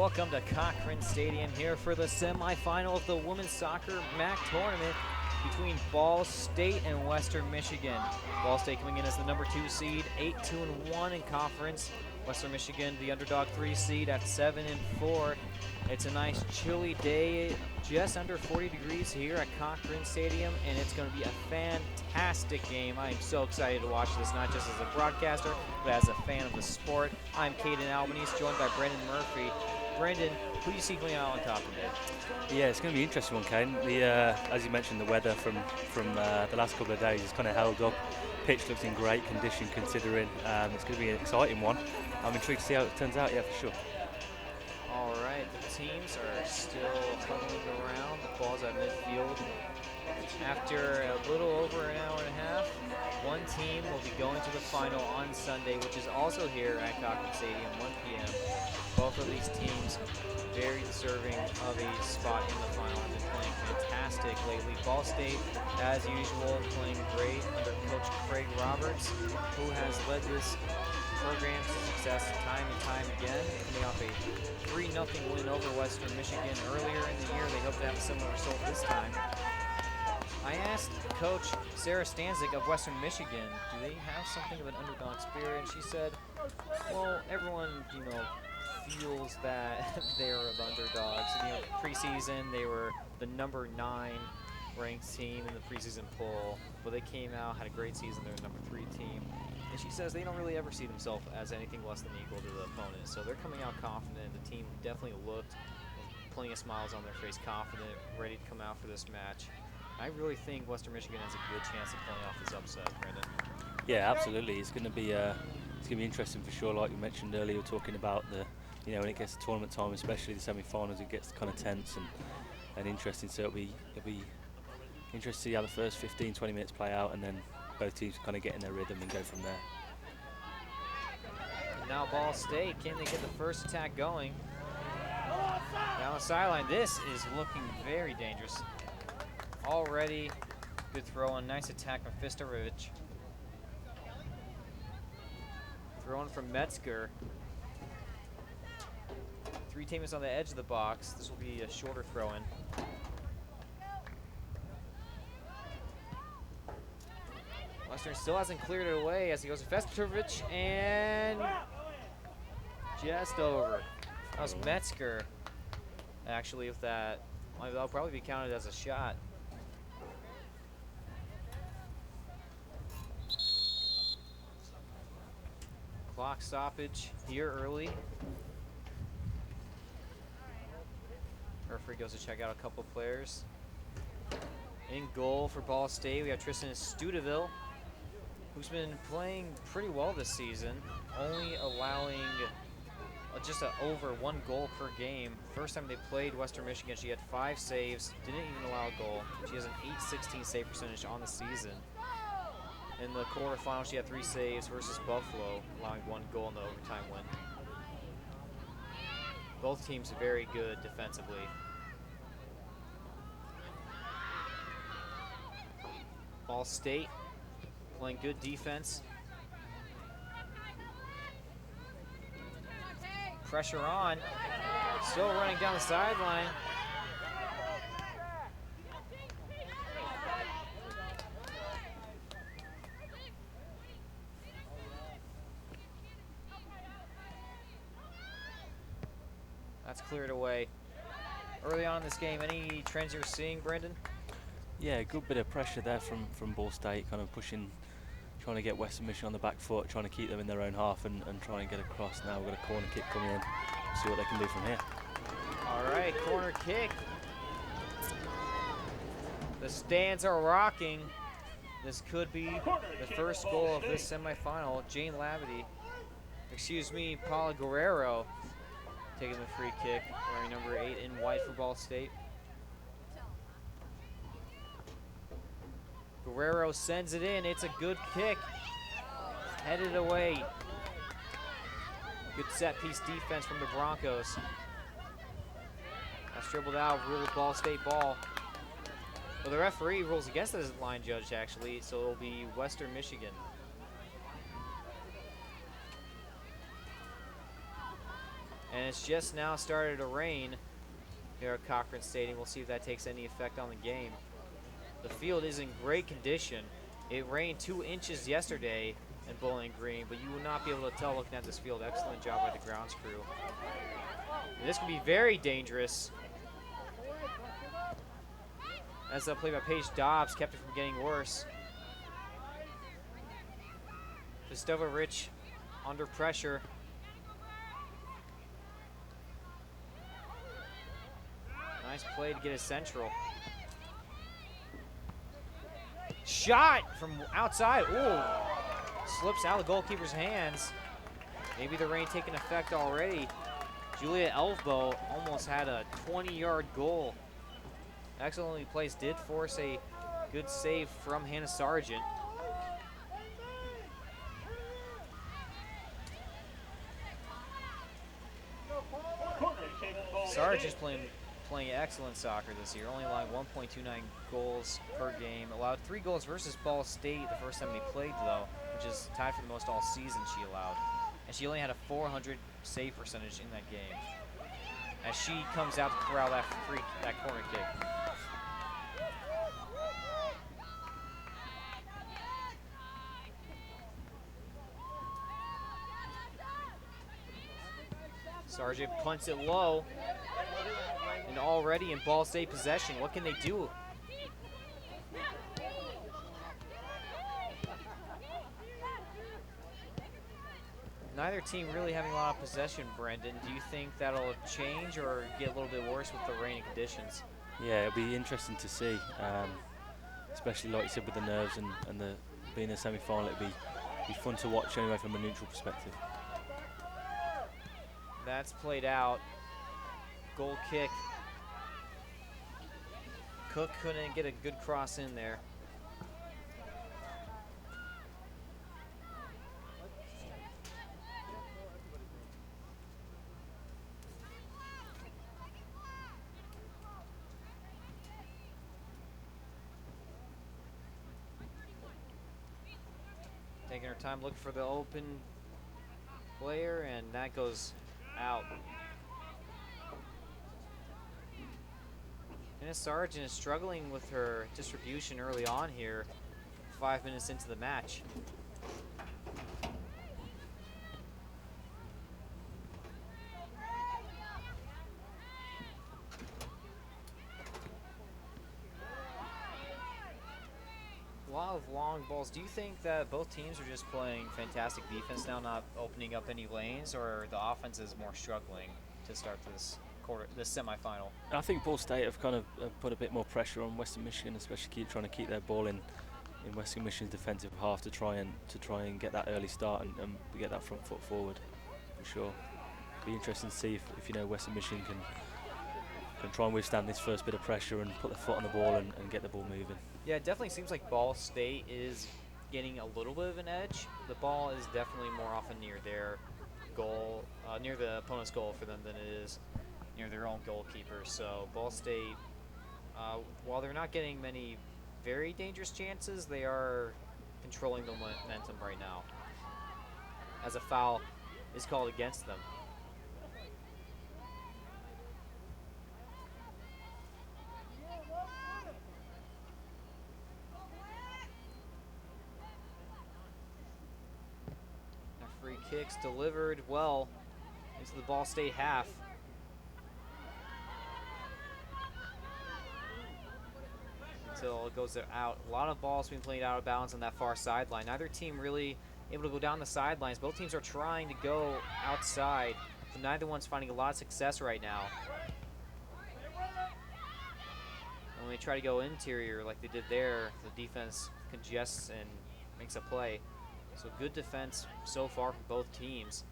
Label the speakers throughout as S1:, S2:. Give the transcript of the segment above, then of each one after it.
S1: Welcome to Cochrane Stadium here for the semifinal of the Women's Soccer MAC tournament between Ball State and Western Michigan. Ball State coming in as the number 2 seed, 8-2-1 in conference. Western Michigan, the underdog 3 seed at 7-4. It's a nice chilly day, just under 40 degrees here at Cochrane Stadium, and it's going to be a fantastic game. I am so excited to watch this, not just as a broadcaster, but as a fan of the sport. I'm Caden Albanese, joined by Brendan Murphy. Brendan, who do you see going out on top today?
S2: Yeah, it's going to be an interesting one, Caden. As you mentioned, the weather from the last couple of days has kind of held up. Pitch looks in great condition considering. It's going to be an exciting one. I'm intrigued to see how it turns out, yeah, for sure.
S1: All right, the teams are still huddling around. The ball's at midfield. After a little over an hour and a half, one team will be going to the final on Sunday, which is also here at Cochrane Stadium, 1 p.m. Both of these teams very deserving of a spot in the final. Have been playing fantastic lately. Ball State, as usual, playing great under Coach Craig Roberts, who has led this program to success time and time again, coming off a 3-0 win over Western Michigan earlier in the year. They hope to have a similar result this time. I asked Coach Sarah Stanzik of Western Michigan, do they have something of an underdog spirit? And she said, well, everyone, feels that they're the underdogs. Preseason, they were the number 9 ranked team in the preseason poll, but they came out, had a great season. They're the number 3 team. And she says they don't really ever see themselves as anything less than equal to the opponent. So they're coming out confident. The team definitely looked with plenty of smiles on their face, confident, ready to come out for this match. I really think Western Michigan has a good chance of pulling off this upset, Brendan.
S2: Yeah, absolutely. It's going to be interesting for sure. Like you mentioned earlier, we were talking about when it gets to tournament time, especially the semi-finals, it gets kind of tense and interesting. So it'll be interesting to see how the first 15-20 minutes play out, and then both teams kind of get in their rhythm and go from there.
S1: And now Ball State, can they get the first attack going? Down the sideline, this is looking very dangerous. Already, good throw in, nice attack from Fistorovich. Throw in from Metzger. 3 teammates on the edge of the box. This will be a shorter throw in. Western still hasn't cleared it away as he goes to Fistorovich, and just over. That was Metzger, actually, with that. That'll probably be counted as a shot. Clock stoppage here early. Referee goes to check out a couple players. In goal for Ball State, we have Tristan Studeville, who's been playing pretty well this season, only allowing just over 1 goal per game. First time they played Western Michigan, she had 5 saves, didn't even allow a goal. She has an .816 save percentage on the season. In the quarterfinal, she had 3 saves versus Buffalo, allowing 1 goal in the overtime win. Both teams are very good defensively. Ball State playing good defense. Pressure on. Still running down the sideline. That's cleared away. Early on in this game, any trends you're seeing, Brendan?
S2: Yeah, a good bit of pressure there from Ball State, kind of pushing, trying to get Western Michigan on the back foot, trying to keep them in their own half and trying to get across. Now we've got a corner kick coming in. See what they can do from here.
S1: All right, corner kick. The stands are rocking. This could be the first goal of this semifinal. Paula Guerrero taking the free kick, wearing number 8 in white for Ball State. Guerrero sends it in. It's a good kick. Headed away. Good set-piece defense from the Broncos. That's dribbled out, ruled Ball State ball. Well, the referee rules against the line judge, actually, so it'll be Western Michigan. And it's just now started to rain here at Cochrane Stadium. We'll see if that takes any effect on the game. The field is in great condition. It rained 2 inches yesterday in Bowling Green, but you will not be able to tell looking at this field. Excellent job by the grounds crew. And this can be very dangerous. As a play by Paige Dobbs kept it from getting worse. Vistova Rich under pressure. Nice play to get a central. Shot from outside. Ooh. Slips out of the goalkeeper's hands. Maybe the rain taking effect already. Julia Elfbo almost had a 20-yard goal. Excellently placed, did force a good save from Hannah Sargent. Sargent's playing excellent soccer this year, only allowing 1.29 goals per game. Allowed 3 goals versus Ball State the first time they played, though, which is tied for the most all season she allowed. And she only had a 400 save percentage in that game. As she comes out to corral that corner kick. Sargent punts it low. And already in Ball State possession. What can they do? Neither team really having a lot of possession, Brendan. Do you think that'll change or get a little bit worse with the rainy conditions?
S2: Yeah, it'll be interesting to see, especially like you said with the nerves and the being a semi-final. It'll be fun to watch anyway from a neutral perspective.
S1: That's played out. Goal kick. Cook couldn't get a good cross in there. Taking her time, looking for the open player, and that goes out. Hannah Sargent is struggling with her distribution early on here, 5 minutes into the match. A lot of long balls. Do you think that both teams are just playing fantastic defense now, not opening up any lanes, or the offense is more struggling to start this semifinal?
S2: I think Ball State have kind of put a bit more pressure on Western Michigan, especially trying to keep their ball in Western Michigan's defensive half to try and get that early start and get that front foot forward for sure. Be interesting to see if Western Michigan can try and withstand this first bit of pressure and put the foot on the ball and get the ball moving.
S1: Yeah, it definitely seems like Ball State is getting a little bit of an edge. The ball is definitely more often near their goal, near the opponent's goal for them than it is near their own goalkeeper. So Ball State, while they're not getting many very dangerous chances, they are controlling the momentum right now, as a foul is called against them. Now free kicks delivered well into the Ball State half. Until it goes out. A lot of balls being played out of bounds on that far sideline. Neither team really able to go down the sidelines. Both teams are trying to go outside, but neither one's finding a lot of success right now. And when they try to go interior like they did there, the defense congests and makes a play. So good defense so far from both teams.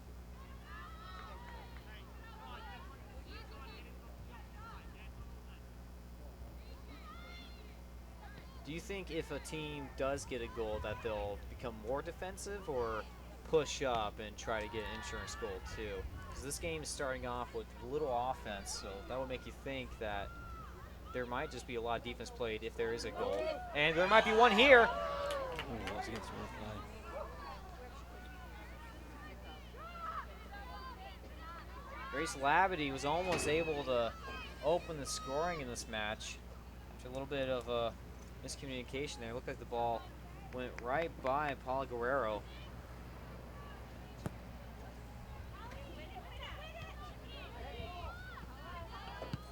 S1: Do you think if a team does get a goal that they'll become more defensive or push up and try to get an insurance goal too? Because this game is starting off with little offense, so that would make you think that there might just be a lot of defense played if there is a goal. And there might be one here.
S2: Ooh, that's against one play.
S1: Grace Labadie was almost able to open the scoring in this match after a little bit of a miscommunication there. It looked like the ball went right by Paula Guerrero.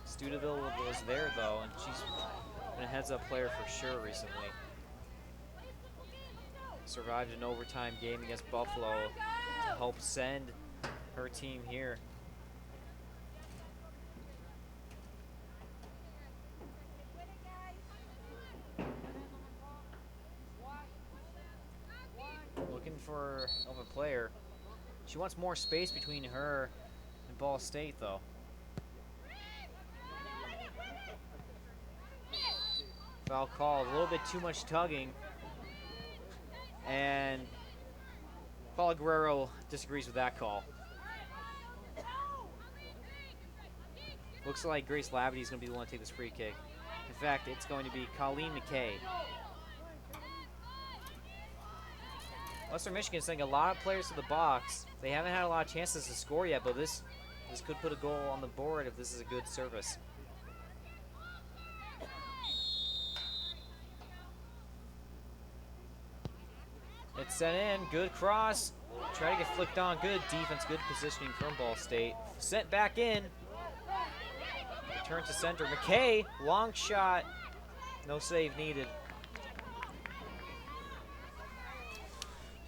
S1: Studeville was there though, and she's been a heads-up player for sure recently. Survived an overtime game against Buffalo to help send her team here. Looking for a player. She wants more space between her and Ball State though. Foul called, a little bit too much tugging. And Paula Guerrero disagrees with that call. Looks like Grace Labadie is going to be the one to take this free kick. In fact, it's going to be Colleen McKay. Western Michigan is sending a lot of players to the box. They haven't had a lot of chances to score yet, but this could put a goal on the board if this is a good service. It's sent in, good cross. Try to get flicked on, good defense, good positioning from Ball State. Sent back in. Return to center, McKay, long shot. No save needed.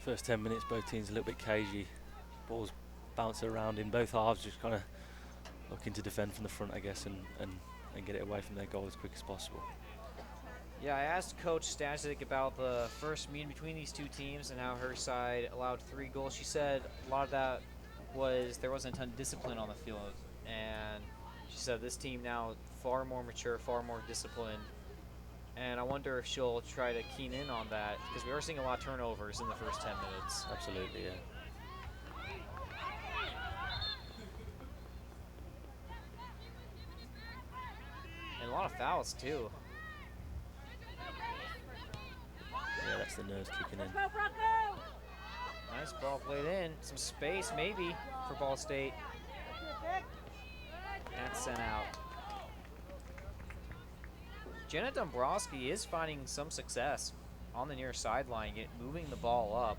S2: First 10 minutes, both teams a little bit cagey. Balls bouncing around in both halves, just kind of looking to defend from the front, I guess, and get it away from their goal as quick as possible.
S1: Yeah, I asked Coach Stasic about the first meeting between these two teams and how her side allowed 3 goals. She said a lot of that was there wasn't a ton of discipline on the field, and she said this team now far more mature, far more disciplined, and I wonder if she'll try to keen in on that because we are seeing a lot of turnovers in the first 10 minutes.
S2: Absolutely, yeah.
S1: And a lot of fouls too.
S2: Yeah, that's the nerves kicking in.
S1: Nice ball played in. Some space maybe for Ball State. That's sent out. Jenna Dombrowski is finding some success on the near sideline, moving the ball up.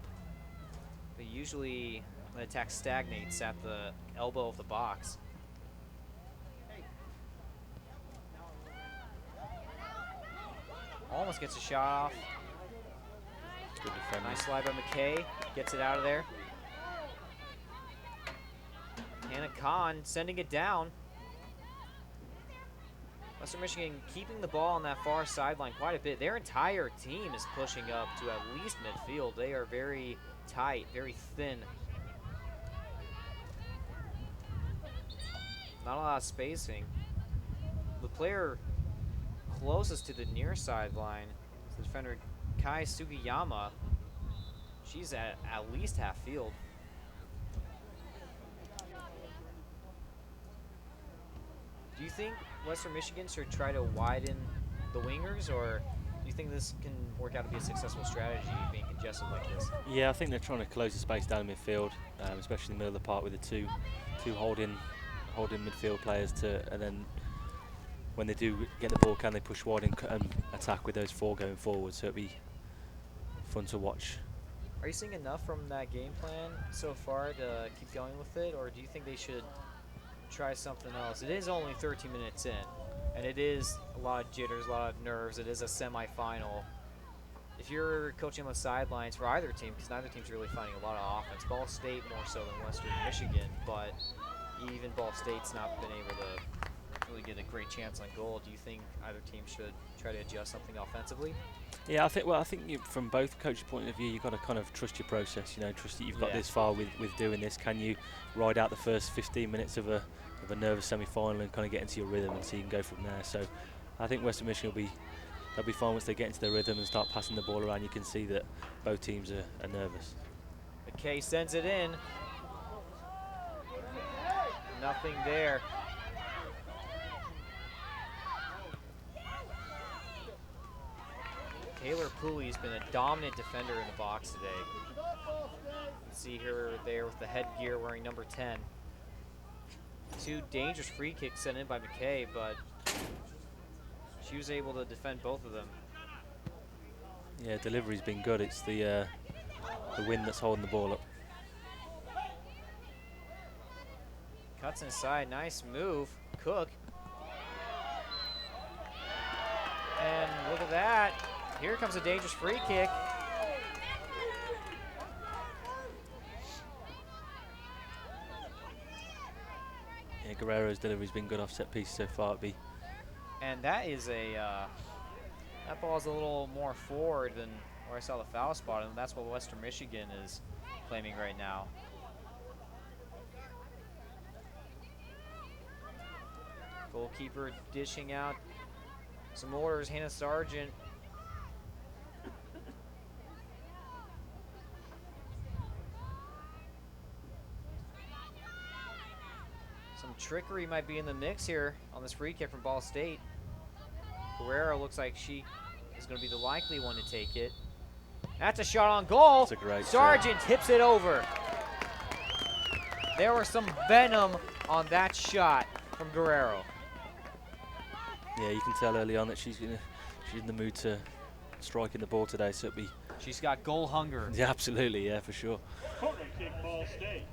S1: But usually the attack stagnates at the elbow of the box. Almost gets a shot off.
S2: Good defending.
S1: Nice slide by McKay. Gets it out of there. Hannah Kahn sending it down. Western Michigan keeping the ball on that far sideline quite a bit. Their entire team is pushing up to at least midfield. They are very tight, very thin. Not a lot of spacing. The player closest to the near sideline is the defender Kai Sugiyama. She's at least half field. Do you think Western Michigan should try to widen the wingers, or do you think this can work out to be a successful strategy, being congested like this?
S2: Yeah, I think they're trying to close the space down in midfield, especially in the middle of the park with the two holding midfield players and then when they do get the ball, can they push wide and attack with those 4 going forward? So it'll be fun to watch.
S1: Are you seeing enough from that game plan so far to keep going with it, or do you think they should try something else? It is only 13 minutes in, and it is a lot of jitters, a lot of nerves. It is a semifinal. If you're coaching on the sidelines for either team, because neither team's really finding a lot of offense, Ball State more so than Western Michigan, but even Ball State's not been able to really get a great chance on goal. Do you think either team should try to adjust something offensively?
S2: Yeah, I think from both coaches' point of view, you've got to kind of trust your process. Trust that you've got this far with doing this. Can you ride out the first 15 minutes of a nervous semi-final and kind of get into your rhythm, and so you can go from there. So I think Western Michigan they'll be fine once they get into their rhythm and start passing the ball around. You can see that both teams are nervous.
S1: McKay sends it in. Nothing there. Taylor Pooley's been a dominant defender in the box today. You can see her there with the headgear wearing number 10. Two dangerous free kicks sent in by McKay, but she was able to defend both of them.
S2: Yeah, delivery's been good. It's the wind that's holding the ball up.
S1: Cuts inside, nice move, Cook. And look at that. Here comes a dangerous free kick.
S2: Yeah, Guerrero's delivery's been good off set pieces so far.
S1: And that is that ball is a little more forward than where I saw the foul spot, and that's what Western Michigan is claiming right now. Goalkeeper dishing out some orders, Hannah Sargent. Some trickery might be in the mix here on this free kick from Ball State. Guerrero looks like she is going to be the likely one to take it. That's a shot on goal.
S2: That's a great
S1: Sargent tips it over. There was some venom on that shot from Guerrero.
S2: Yeah, you can tell early on that she's in the mood to strike in the ball today, so it'll be.
S1: She's got goal hunger.
S2: Yeah, absolutely, yeah, for sure.
S3: Corner kick, Ball State.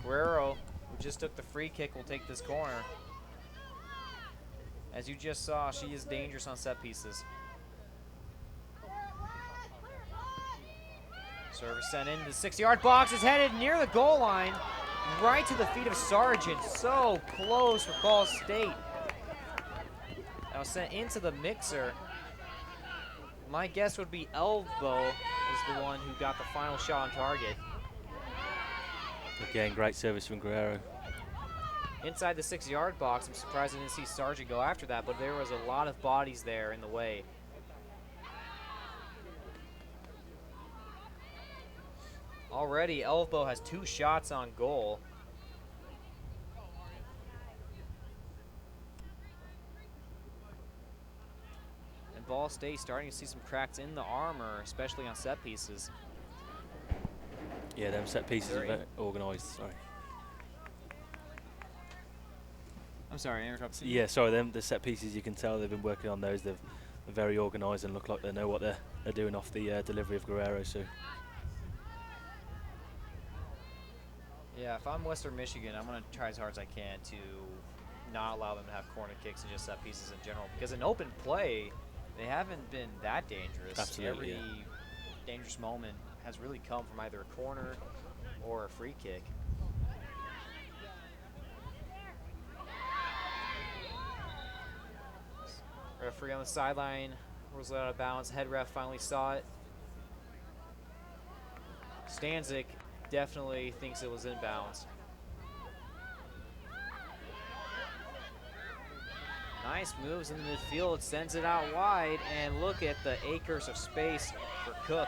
S1: Guerrero, who just took the free kick, will take this corner. As you just saw, she is dangerous on set pieces. Service sent into the 6-yard box, is headed near the goal line, right to the feet of Sargent. So close for Ball State. Now sent into the mixer. My guess would be Elbow is the one who got the final shot on target.
S2: Again, great service from Guerrero.
S1: Inside the 6-yard box, I'm surprised I didn't see Sargent go after that, but there was a lot of bodies there in the way. Already, Elbow has 2 shots on goal. And Ball State starting to see some cracks in the armor, especially on set pieces.
S2: Yeah, them set pieces are very organised, sorry.
S1: I'm sorry, I interrupted you.
S2: Yeah, sorry, the set pieces, you can tell they've been working on those. They're very organised and look like they know what they're doing off the delivery of Guerrero. So.
S1: Yeah, if I'm Western Michigan, I'm going to try as hard as I can to not allow them to have corner kicks and just set pieces in general. Because in open play, they haven't been that dangerous.
S2: Absolutely,
S1: Every dangerous moment has really come from either a corner or a free kick. Referee on the sideline was let out of bounds. Head ref finally saw it. Stanzik definitely thinks it was in bounds. Nice moves in the midfield, sends it out wide, and look at the acres of space for Cook.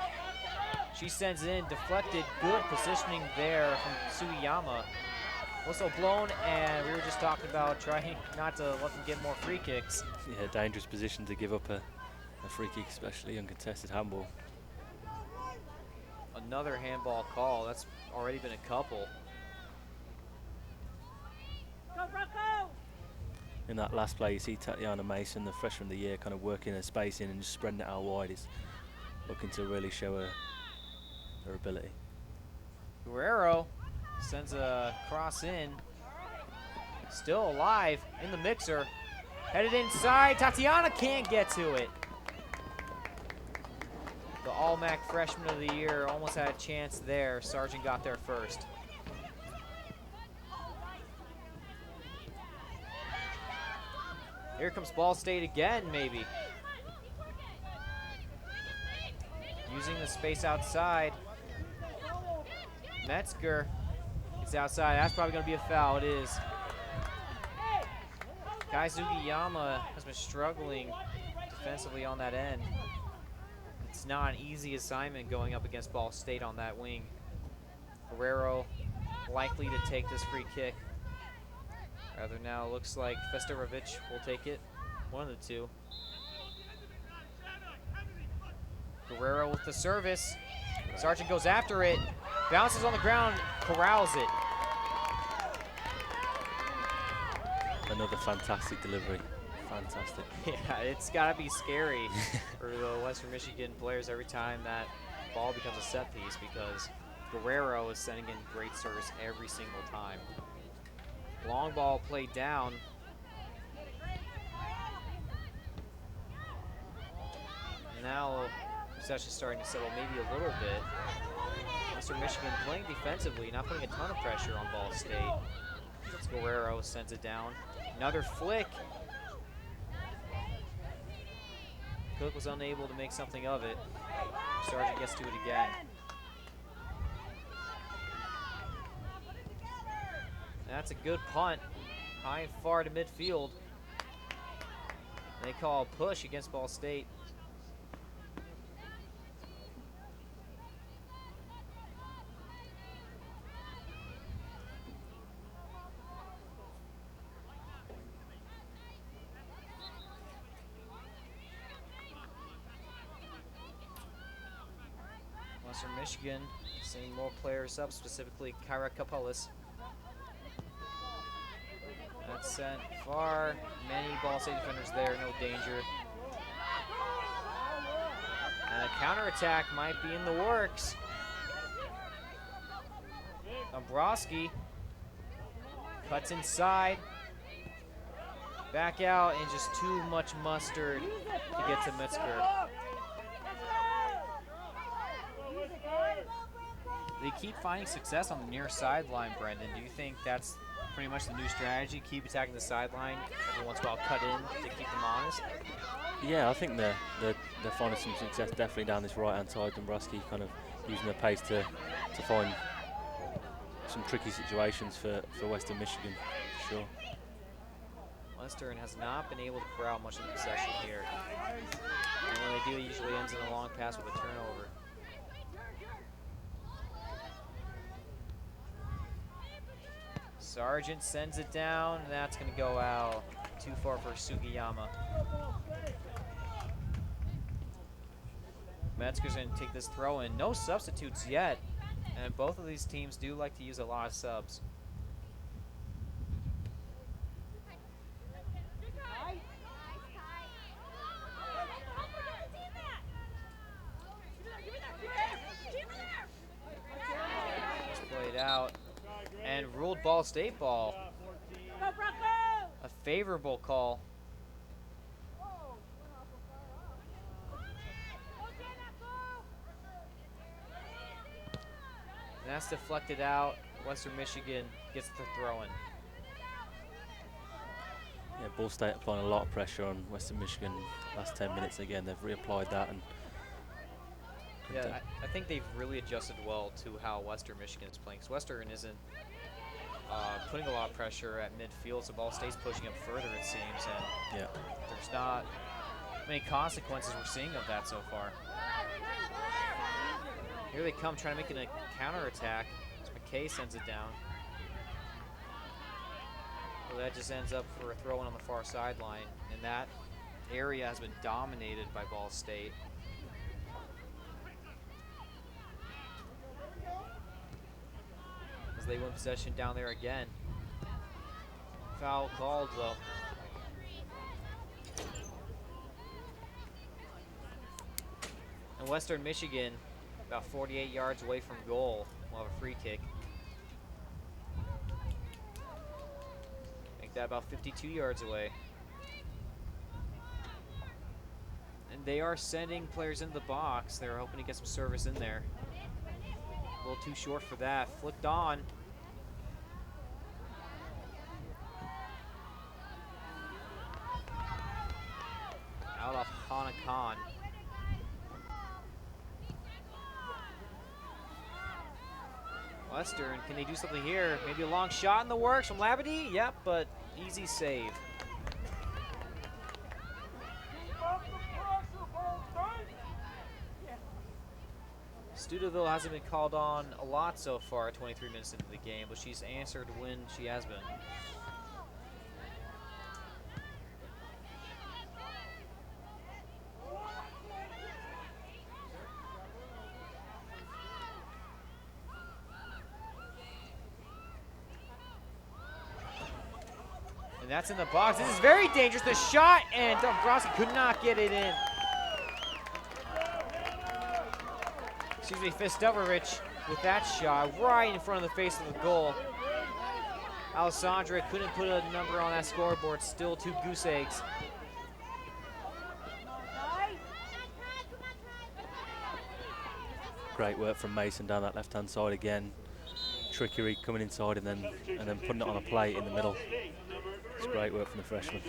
S1: She sends it in, deflected, good positioning there from Sugiyama. Whistle blown, and we were just talking about trying not to let them get more free kicks.
S2: Yeah, dangerous position to give up a free kick, especially uncontested handball.
S1: Another handball call. That's already been a couple.
S3: Go, Rocco!
S2: In that last play, you see Tatiana Mason, the freshman of the year, kind of working her spacing and just spreading it out wide. Is looking to really show her ability.
S1: Guerrero sends a cross in. Still alive in the mixer. Headed inside. Tatiana can't get to it. The All-MAC freshman of the year almost had a chance there. Sargent got there first. Here comes Ball State again, maybe. Using the space outside. Metzger is outside. That's probably going to be a foul. It is. Kai Sugiyama has been struggling defensively on that end. It's not an easy assignment going up against Ball State on that wing. Guerrero likely to take this free kick. Rather now, looks like Festerovich will take it. One of the two. Guerrero with the service. Sargent goes after it. Bounces on the ground, corrals it.
S2: another fantastic delivery. Fantastic.
S1: Yeah, it's got to be scary for the Western Michigan players every time that ball becomes a set piece, because Guerrero is sending in great service every single time. Long ball played down. Now possession starting to settle maybe a little bit. Western Michigan playing defensively, not putting a ton of pressure on Ball State. As Guerrero sends it down. Another flick. Cook was unable to make something of it. Sargent gets to it again. That's a good punt. High and far to midfield. They call a push against Ball State. Western Michigan seeing more players up, specifically Kyra Kapelis. That's sent far. Many Ball State defenders there, no danger. And a counterattack might be in the works. Dombrowski cuts inside. Back out, and just too much mustard to get to Metzger. They keep finding success on the near sideline, Brendan. Do you think that's pretty much the new strategy? Keep attacking the sideline, every once in a while cut in to keep them honest?
S2: Yeah, I think they're finding some success definitely down this right-hand side. Dombrowski kind of using their pace to find some tricky situations for Western Michigan, for sure.
S1: Western has not been able to corral much of the possession here. And when they do, it usually ends in a long pass with a turnover. Sargent sends it down, and that's going to go out. Too far for Sugiyama. Metzger's going to take this throw in. No substitutes yet, and both of these teams do like to use a lot of subs. Just played out. And ruled Ball State ball. A favorable call. And that's deflected out. Western Michigan gets the throw in.
S2: Yeah, Ball State applying a lot of pressure on Western Michigan last 10 minutes again. They've reapplied that, and
S1: yeah, I think they've really adjusted well to how Western Michigan is playing. Because Western isn't putting a lot of pressure at midfield, so Ball State's pushing up further, it seems, and
S2: yeah,
S1: there's not many consequences we're seeing of that so far. Here they come, trying to make it a counterattack. McKay sends it down. Well, that just ends up for a throw-in on the far sideline, and that area has been dominated by Ball State. As they win possession down there again. Foul called, though. And Western Michigan, about 48 yards away from goal, will have a free kick. Make that about 52 yards away. And they are sending players into the box. They're hoping to get some service in there. A little too short for that. Flicked on. Out off Hana Khan. Western, can they do something here? Maybe a long shot in the works from Labadie? Yep, but easy save. Studeville hasn't been called on a lot so far, 23 minutes into the game, but she's answered when she has been. And And that's in the box. This is very dangerous. The shot, and Dombrowski could not get it in. Excuse me, Fistoverich with that shot right in front of the face of the goal. Alessandra couldn't put a number on that scoreboard. Still 2 goose eggs.
S2: Great work from Mason down that left-hand side again. Trickery coming inside and then putting it on a plate in the middle. It's great work from the freshman.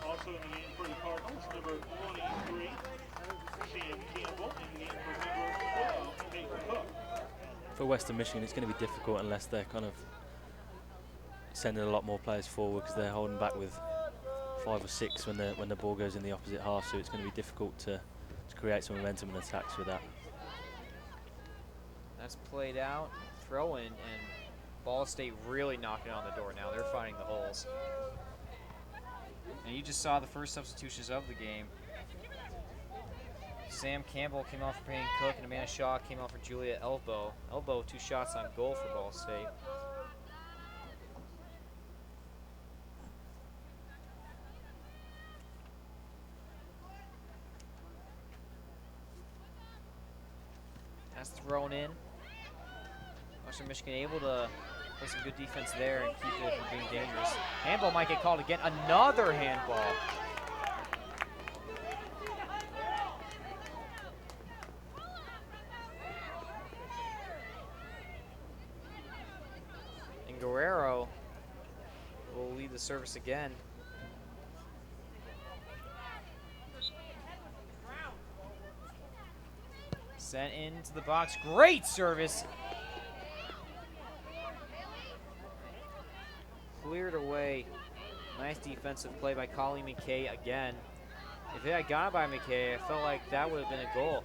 S3: Also in the game for the Cardinals, number 23, Sam Campbell. In the game for number 12, Nathan Cook.
S2: For Western Michigan, it's going to be difficult unless they're kind of sending a lot more players forward, because they're holding back with 5 or 6 when the ball goes in the opposite half. So it's going to be difficult to create some momentum and attacks with that.
S1: That's played out, throw in, and Ball State really knocking on the door now. They're finding the holes. And you just saw the first substitutions of the game. Sam Campbell came off for Payne Cook, and Amanda Shaw came off for Julia Elbow. Elbow, 2 shots on goal for Ball State. That's thrown in. Western Michigan able to play some good defense there and keep it from being dangerous. Handball might get called again. Another handball. And Guerrero will lead the service again. Sent into the box. Great service. Cleared away. Nice defensive play by Colleen McKay again. If it had gone by McKay, I felt like that would have been a goal.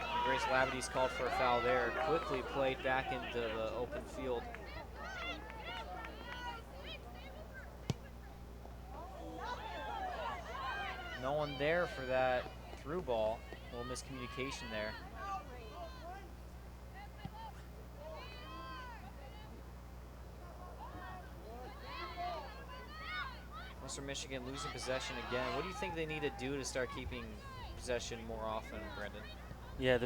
S1: And Grace Lavity's called for a foul there. Quickly played back into the open field. No one there for that through ball. A little miscommunication there. Western Michigan losing possession again. What do you think they need to do to start keeping possession more often, Brendan?
S2: Yeah,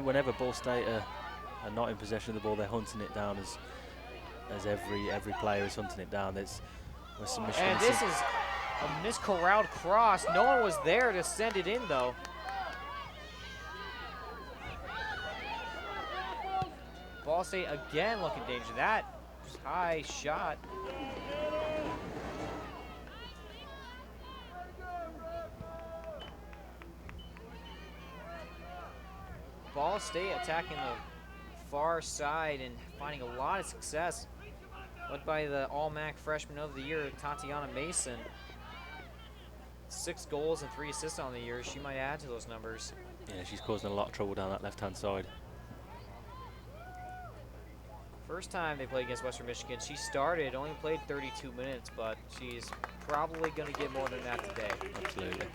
S2: whenever Ball State are not in possession of the ball, they're hunting it down as every player is hunting it down. There's Western Michigan.
S1: And this is a miscorralled cross. No one was there to send it in, though. Ball State again looking dangerous. That high shot. Ball State attacking the far side and finding a lot of success. Led by the All-MAC Freshman of the Year, Tatiana Mason. 6 goals and 3 assists on the year. She might add to those numbers.
S2: Yeah, she's causing a lot of trouble down that left-hand side.
S1: First time they played against Western Michigan, she started, only played 32 minutes, but she's probably going to get more than that today.
S2: Absolutely.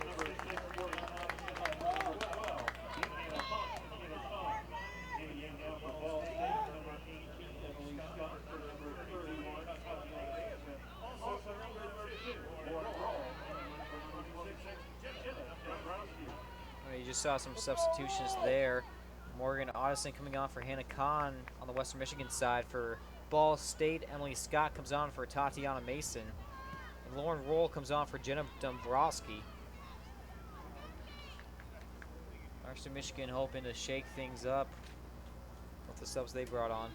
S1: You just saw some substitutions there. Morgan Otteson coming on for Hannah Kahn on the Western Michigan side. For Ball State, Emily Scott comes on for Tatiana Mason. And Lauren Roll comes on for Jenna Dombrowski. Western Michigan hoping to shake things up with the subs they brought on.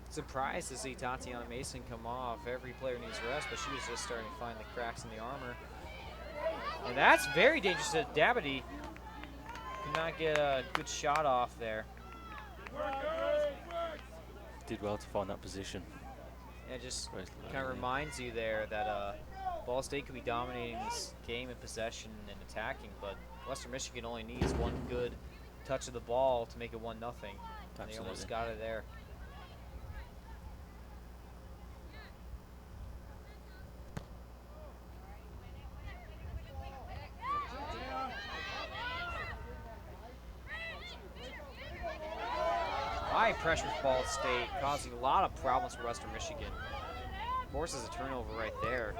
S1: Surprised to see Tatiana Mason come off. Every player needs rest, but she was just starting to find the cracks in the armor. And that's very dangerous to Dabity. Could not get a good shot off there.
S2: Did well to find that position.
S1: Yeah, it just kind of reminds you there that Ball State could be dominating this game in possession and attacking, but Western Michigan only needs one good touch of the ball to make it 1-0. And they almost got it there. pressure for Ball State, causing a lot of problems for Western Michigan. Forces a turnover right there.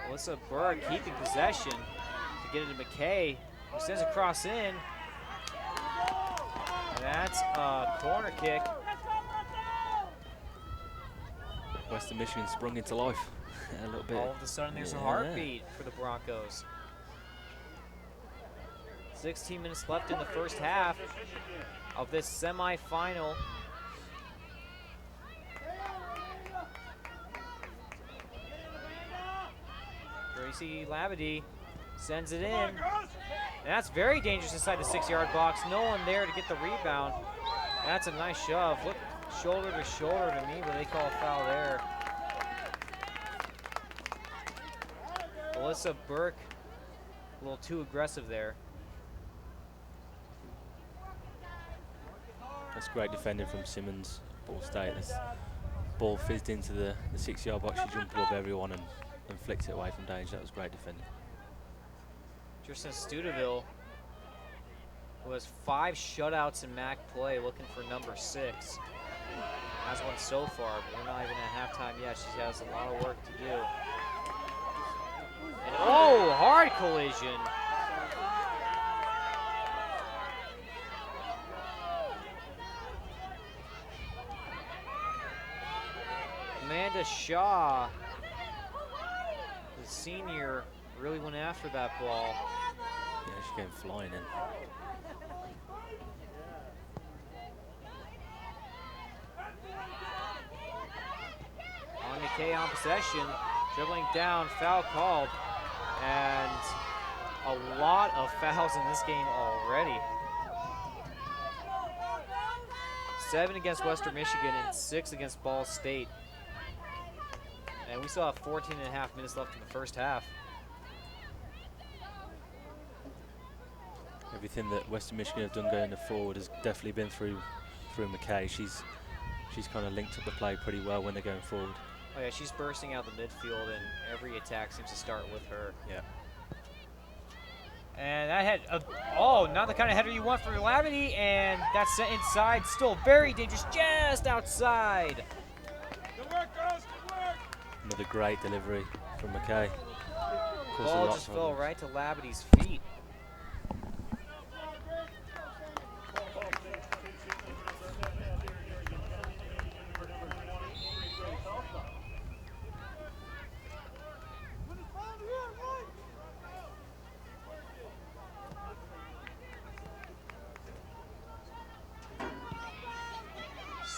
S1: Alyssa Burke keeping possession to get it to McKay, who sends a cross in. And that's a corner kick.
S2: Western Michigan sprung into life a little bit.
S1: All of a sudden, there's a heartbeat for the Broncos. 16 minutes left in the first half of this semifinal. Gracie Labadie sends it in. And that's very dangerous inside the 6-yard box. No one there to get the rebound. That's a nice shove. Look, shoulder to shoulder to me, but they call a foul there. Alyssa Burke, a little too aggressive there.
S2: That's great defending from Simmons, Ball State. This ball fizzed into the 6-yard box. She jumped above everyone and flicked it away from danger. That was great defending.
S1: Tristan Studeville, who has 5 shutouts in MAC play, looking for number 6. Has one so far, but we're not even at halftime yet. She has a lot of work to do. And oh, hard collision. Amanda Shaw, the senior, really went after that ball.
S2: Yeah, she came flying in.
S1: On McKay on possession, dribbling down, foul called, and a lot of fouls in this game already. 7 against Western Michigan and 6 against Ball State. And we still have 14 and a half minutes left in the first half.
S2: Everything that Western Michigan have done going forward has definitely been through McKay. She's kind of linked up the play pretty well when they're going forward.
S1: Oh yeah, she's bursting out the midfield, and every attack seems to start with her.
S2: Yeah.
S1: And that head, oh, not the kind of header you want for Labadie, and that's sent inside, still very dangerous, just outside.
S3: Good work, girls, good work.
S2: Another great delivery from McKay.
S1: Ball just fell right to Labadie's feet.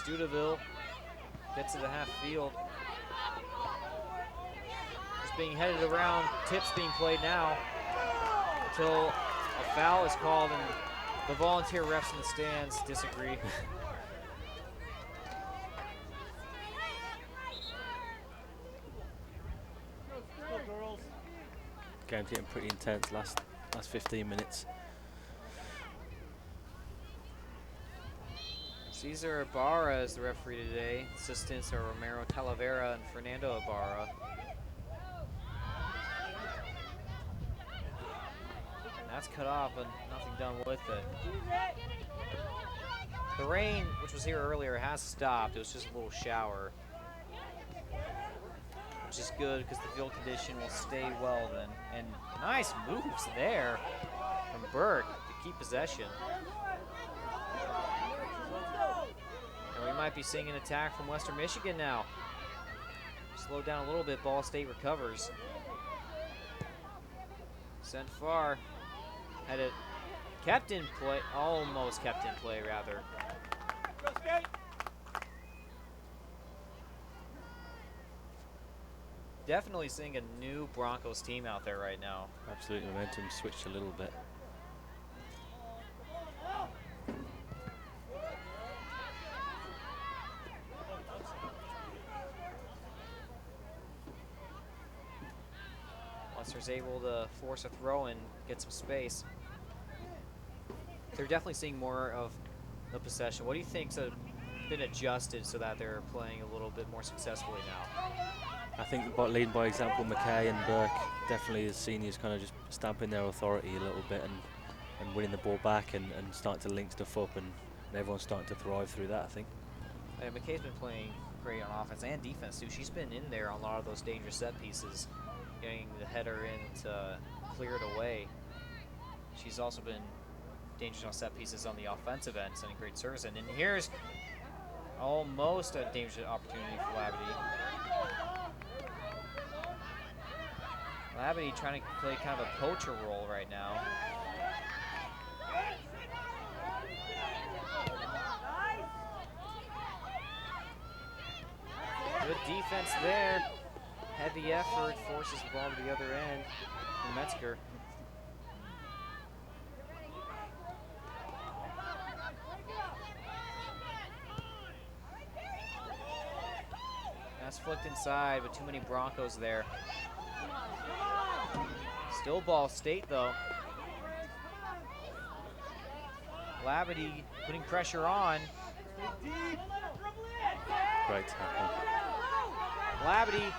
S1: Studeville gets to the half field. Just being headed around, tips being played now until a foul is called and the volunteer refs in the stands disagree.
S2: Game's getting pretty intense last 15 minutes.
S1: Cesar Ibarra is the referee today. Assistants are Romero Talavera and Fernando Ibarra. And that's cut off, but nothing done with it. The rain, which was here earlier, has stopped. It was just a little shower, which is good because the field condition will stay well then. And nice moves there from Burke to keep possession. And we might be seeing an attack from Western Michigan now. Slowed down a little bit, Ball State recovers. Sent far. Had it kept in play, almost kept in play rather. Definitely seeing a new Broncos team out there right now.
S2: Absolutely, momentum switched a little bit.
S1: Lester's able to force a throw and get some space. They're definitely seeing more of the possession. What do you think's been adjusted so that they're playing a little bit more successfully now?
S2: I think leading by example, McKay and Burke definitely as seniors kind of just stamping their authority a little bit and winning the ball back and starting to link stuff up and everyone's starting to thrive through that, I think.
S1: Yeah, McKay's been playing great on offense and defense too. She's been in there on a lot of those dangerous set pieces, getting the header in to clear it away. She's also been dangerous on set pieces on the offensive end, sending great service in. And here's almost a dangerous opportunity for Labadie. Labadie trying to play kind of a poacher role right now. Good defense there. Heavy effort forces the ball to the other end from Metzger. That's flicked inside, but too many Broncos there. Still Ball State though. Labadie putting pressure on.
S2: Great tackle.
S1: Labadie.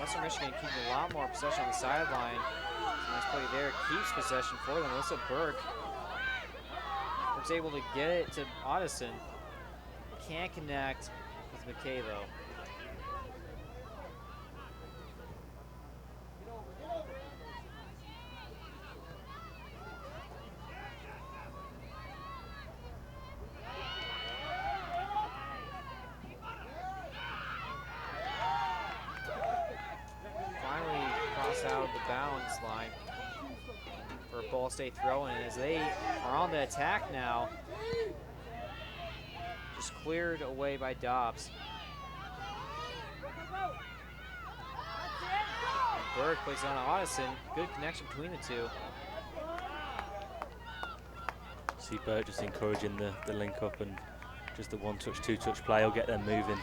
S1: Western Michigan keeps a lot more possession on the sideline. Nice play there, keeps possession for them. Alyssa Burke was able to get it to Otteson. Can't connect with McKay though. Finally crossed out of the bounds line for Ball State throw-in as they are on the attack now. Just cleared away by Dobbs. And Burke plays it on Otteson. Good connection between the two.
S2: See Burke just encouraging the link up and just the one-touch, two-touch play will get them moving.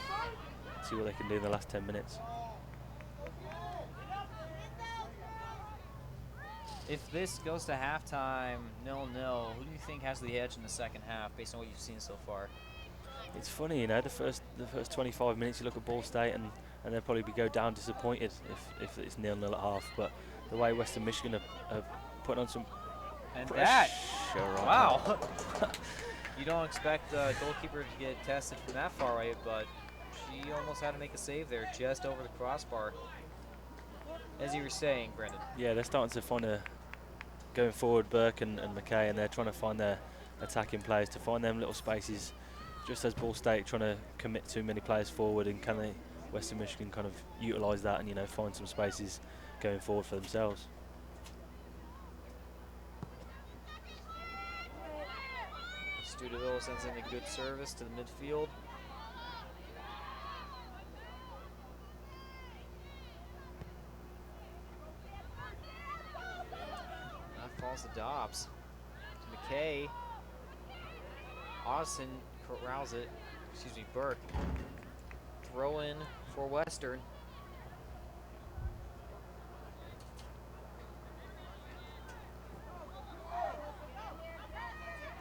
S2: See what they can do in the last 10 minutes.
S1: If this goes to halftime 0-0, who do you think has the edge in the second half based on what you've seen so far?
S2: It's funny, you know, the first 25 minutes you look at Ball State and they'll probably go down disappointed if it's 0-0 at half. But the way Western Michigan are putting on some pressure.
S1: Wow. You don't expect the goalkeeper to get tested from that far away, but she almost had to make a save there just over the crossbar. As you were saying, Brendan.
S2: Yeah, they're starting to find going forward, Burke and McKay, and they're trying to find their attacking players to find them little spaces. Just as Ball State trying to commit too many players forward, and can Western Michigan kind of utilise that and, you know, find some spaces going forward for themselves.
S1: Studeville sends in a good service to the midfield. That falls to Dobbs. To McKay. Otteson corrals it. Excuse me, Burke. Throw in for Western.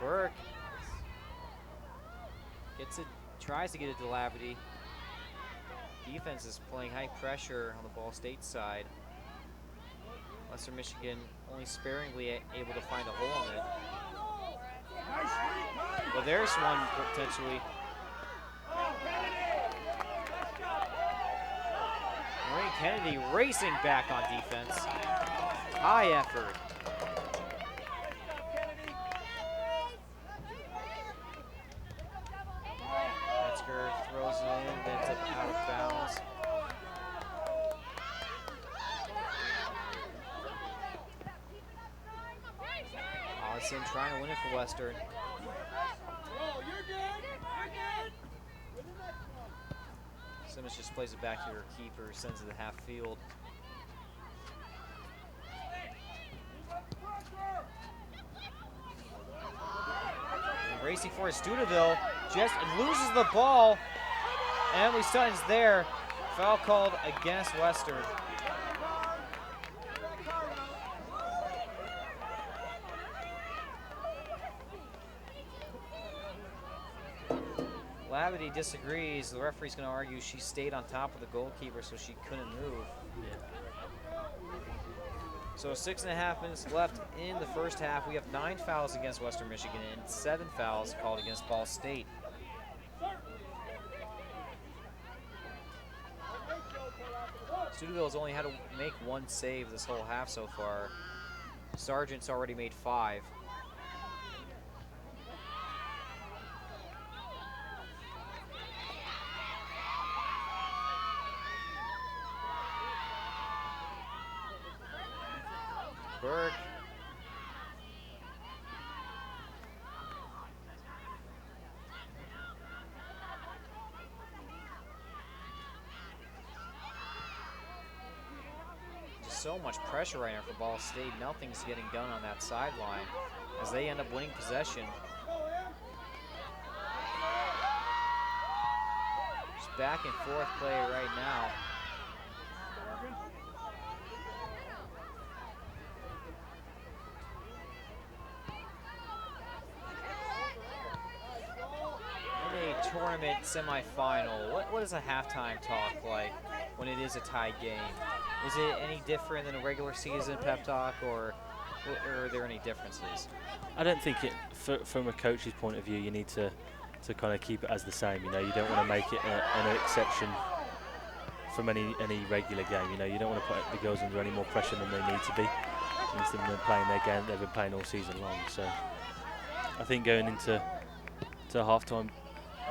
S1: Burke gets it, tries to get it to Labadie. Defense is playing high pressure on the Ball State side. Western Michigan only sparingly able to find a hole in it. Well, there's one potentially. Maureen Kennedy racing back on defense. High effort. Metzger throws it in, then it's out of bounds. Otteson trying to win it for Western. Simmons just plays it back to her keeper, sends it to half field. And racing for Studeville, just loses the ball. Emily Sutton's there, Foul called against Western. Labadie disagrees. The referee's going to argue she stayed on top of the goalkeeper, so she couldn't move.
S2: Yeah.
S1: So 6.5 minutes left in the first half. We have 9 fouls against Western Michigan and 7 fouls called against Ball State. Steubenville's only had to make 1 save this whole half so far. Sargent's already made 5. Burke. Just so much pressure right now for Ball State. Nothing's getting done on that sideline as they end up winning possession. Just back and forth play right now. Tournament semifinal. What is a halftime talk like when it is a tied game? Is it any different than a regular season pep talk, or are there any differences?
S2: I don't think it, from a coach's point of view, you need to kind of keep it as the same. You know, you don't want to make it an exception from any regular game. You know, you don't want to put the girls under any more pressure than they need to be. Instead of them playing their game, they've been playing all season long. So I think going into halftime,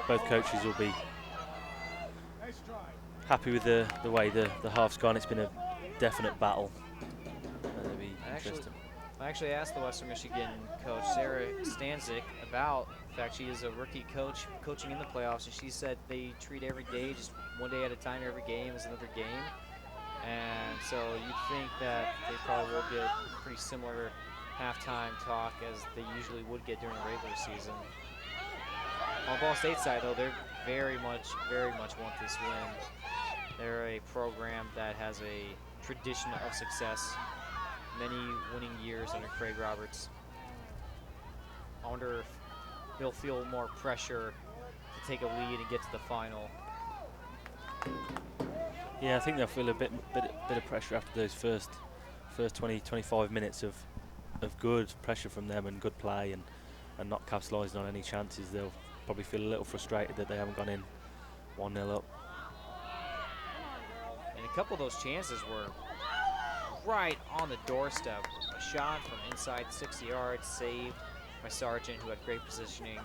S2: both coaches will be happy with the way the half's gone. It's been a definite battle. It'll be interesting.
S1: I actually asked the Western Michigan coach, Sarah Stanzik, about the fact she is a rookie coach coaching in the playoffs, and she said they treat every day just one day at a time. Every game is another game. And so you'd think that they probably will get pretty similar halftime talk as they usually would get during the regular season. On Ball State side, though, they're very much want this win. They're a program that has a tradition of success, many winning years under Craig Roberts. I wonder if they'll feel more pressure to take a lead and get to the final.
S2: Yeah, I think they'll feel a bit of pressure after those first 20-25 minutes of good pressure from them and good play and not capitalising on any chances. They'll probably feel a little frustrated that they haven't gone in 1-0 up.
S1: And a couple of those chances were right on the doorstep. A shot from inside 60 yards, saved by Sargent, who had great positioning.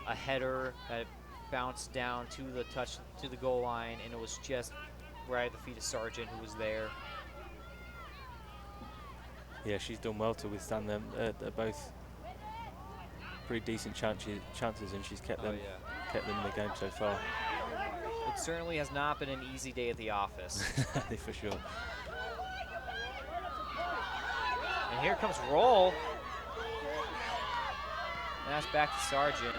S1: A header that bounced down to the goal line, and it was just right at the feet of Sargent, who was there.
S2: Yeah, she's done well to withstand them. They're both pretty decent chances, and she's kept them in the game so far.
S1: It certainly has not been an easy day at the office.
S2: For sure.
S1: And here comes Roll. And that's back to Sargent.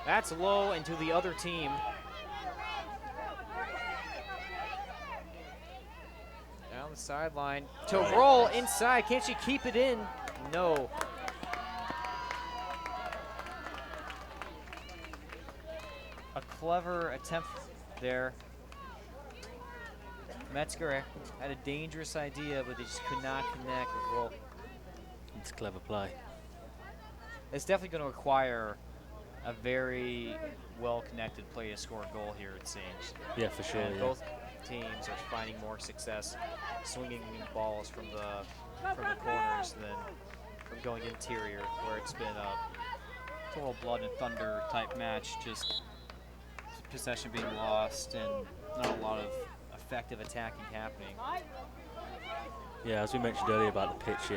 S1: That's low and to the other team. Down the sideline to Roll inside. Can she keep it in? No. A clever attempt there. Metzger had a dangerous idea, but they just could not connect with Roll.
S2: It's clever play.
S1: It's definitely going to require a very well-connected play to score a goal here, it seems.
S2: Yeah, for sure.
S1: And both teams are finding more success swinging balls from the corners than from going interior, where it's been a total blood and thunder type match, just possession being lost and not a lot of effective attacking happening.
S2: Yeah, as we mentioned earlier about the pitch,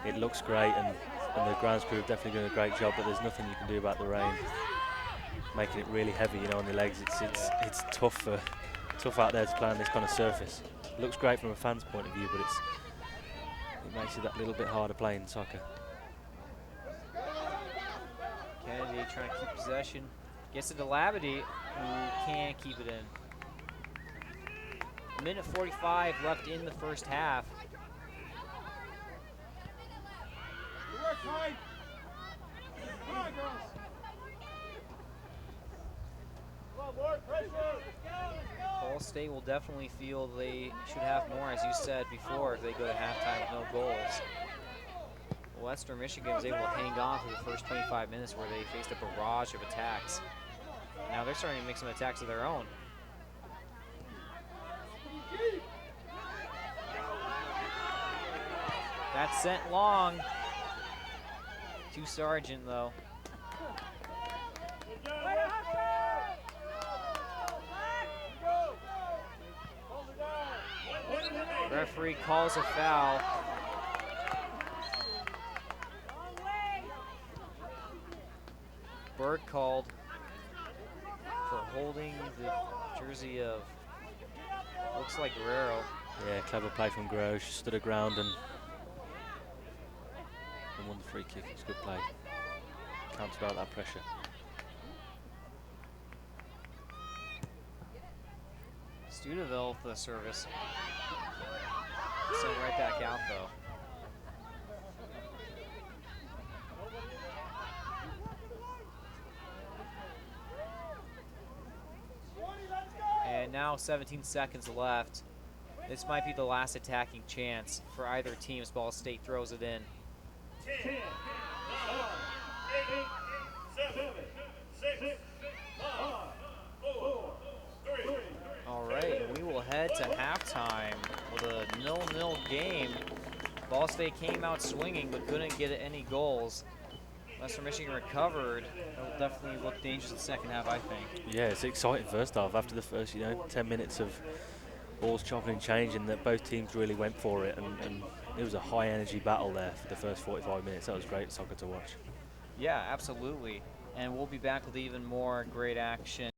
S2: it looks great, and the grounds crew have definitely done a great job, but there's nothing you can do about the rain, making it really heavy, on the legs. It's tough out there to play on this kind of surface. It looks great from a fan's point of view, but it makes it that little bit harder playing soccer.
S1: Kennedy trying to keep possession. Gets it to Labadie, who can't keep it in. 1:45 left in the first half. Ball State will definitely feel they should have more, as you said before, if they go to halftime with no goals. Western Michigan was able to hang on for the first 25 minutes where they faced a barrage of attacks. Now they're starting to make some attacks of their own. That's sent long to Sargent, though. Referee calls a foul. Bird called for holding the jersey of, looks like Guerrero.
S2: Yeah, clever play from Guerrero. She stood her ground and won the free kick. It's a good play. Countered out that pressure.
S1: Studeville for the service. Sent right back out, though. And now 17 seconds left. This might be the last attacking chance for either team as Ball State throws it in.
S3: 10, 9, 8, 7, 6, 5, 4, 3.
S1: All right, and we will head to halftime with a 0-0 game. Ball State came out swinging but couldn't get any goals. Western Michigan recovered. It'll definitely look dangerous in the second half, I think.
S2: Yeah, it's exciting first half. After the first, 10 minutes of balls chopping and changing, that both teams really went for it, and it was a high energy battle there for the first 45 minutes. That was great soccer to watch.
S1: Yeah, absolutely. And we'll be back with even more great action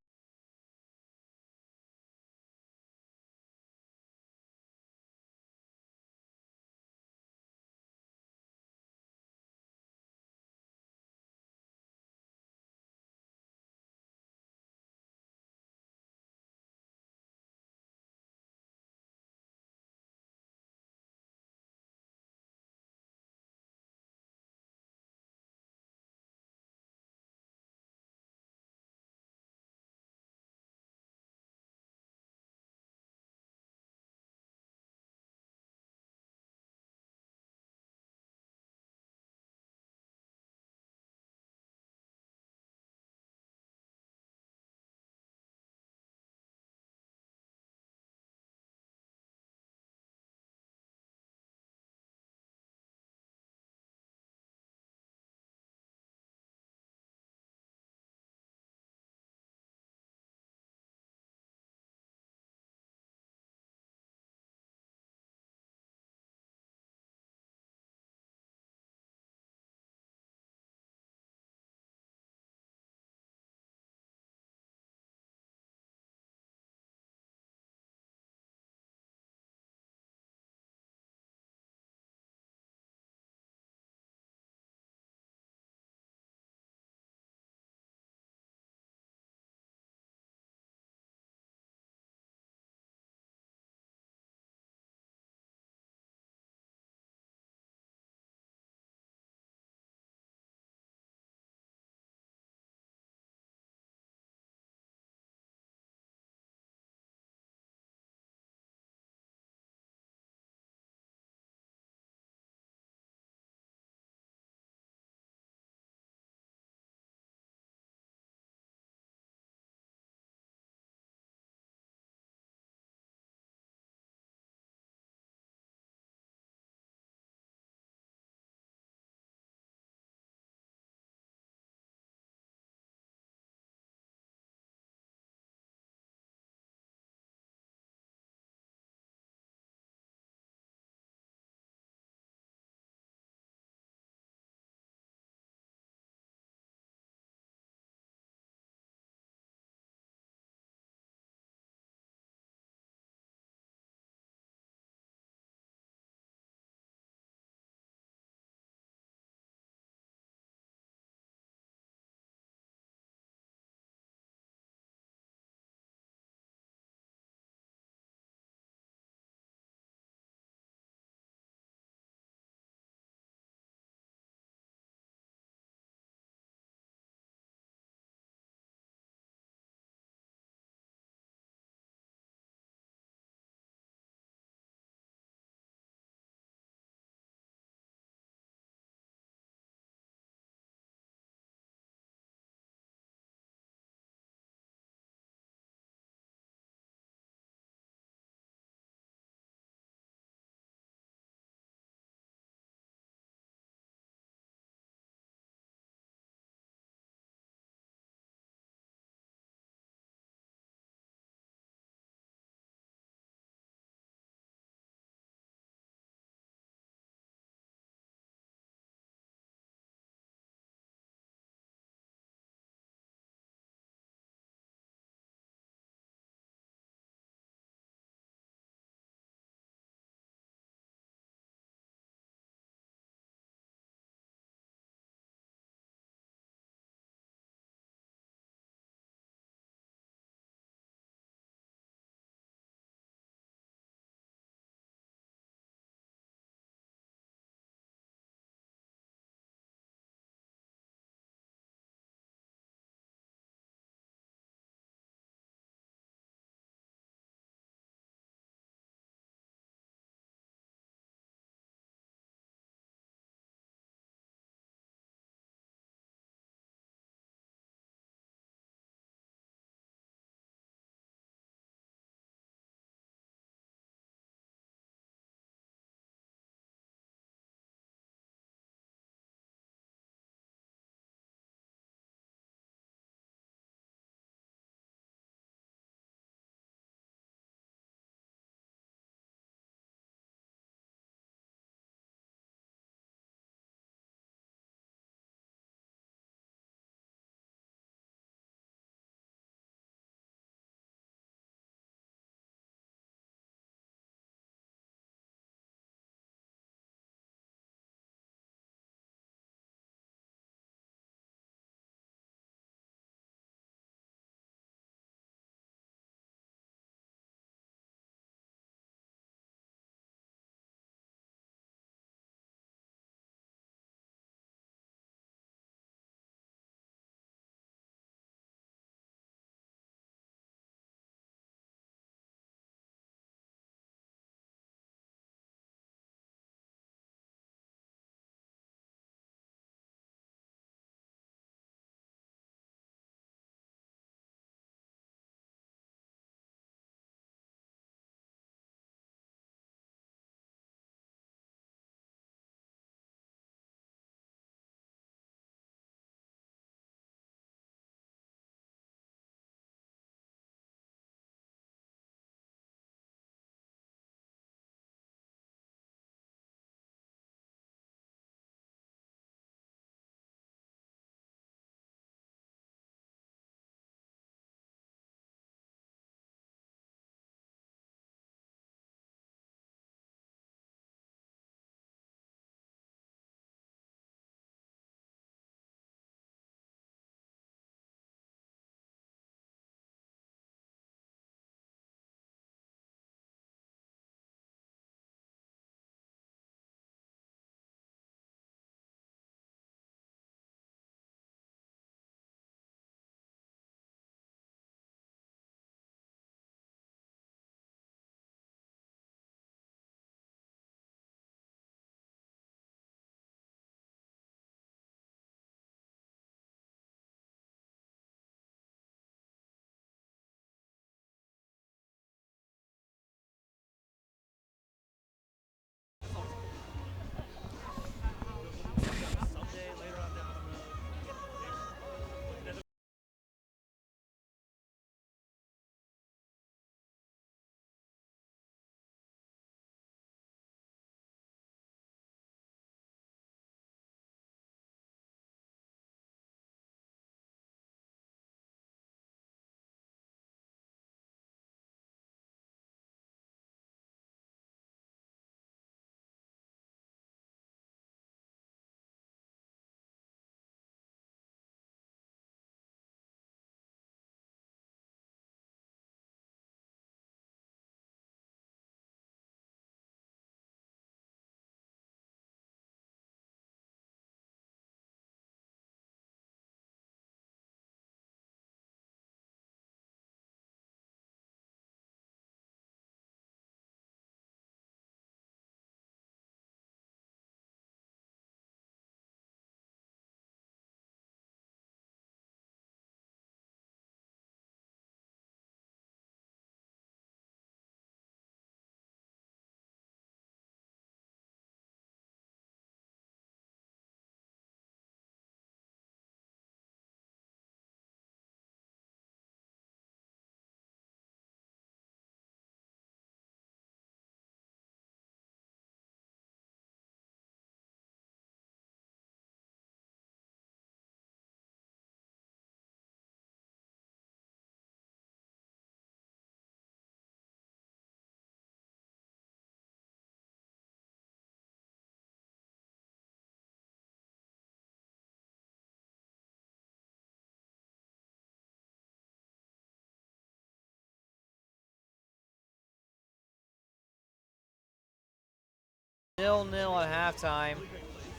S1: 0-0 at halftime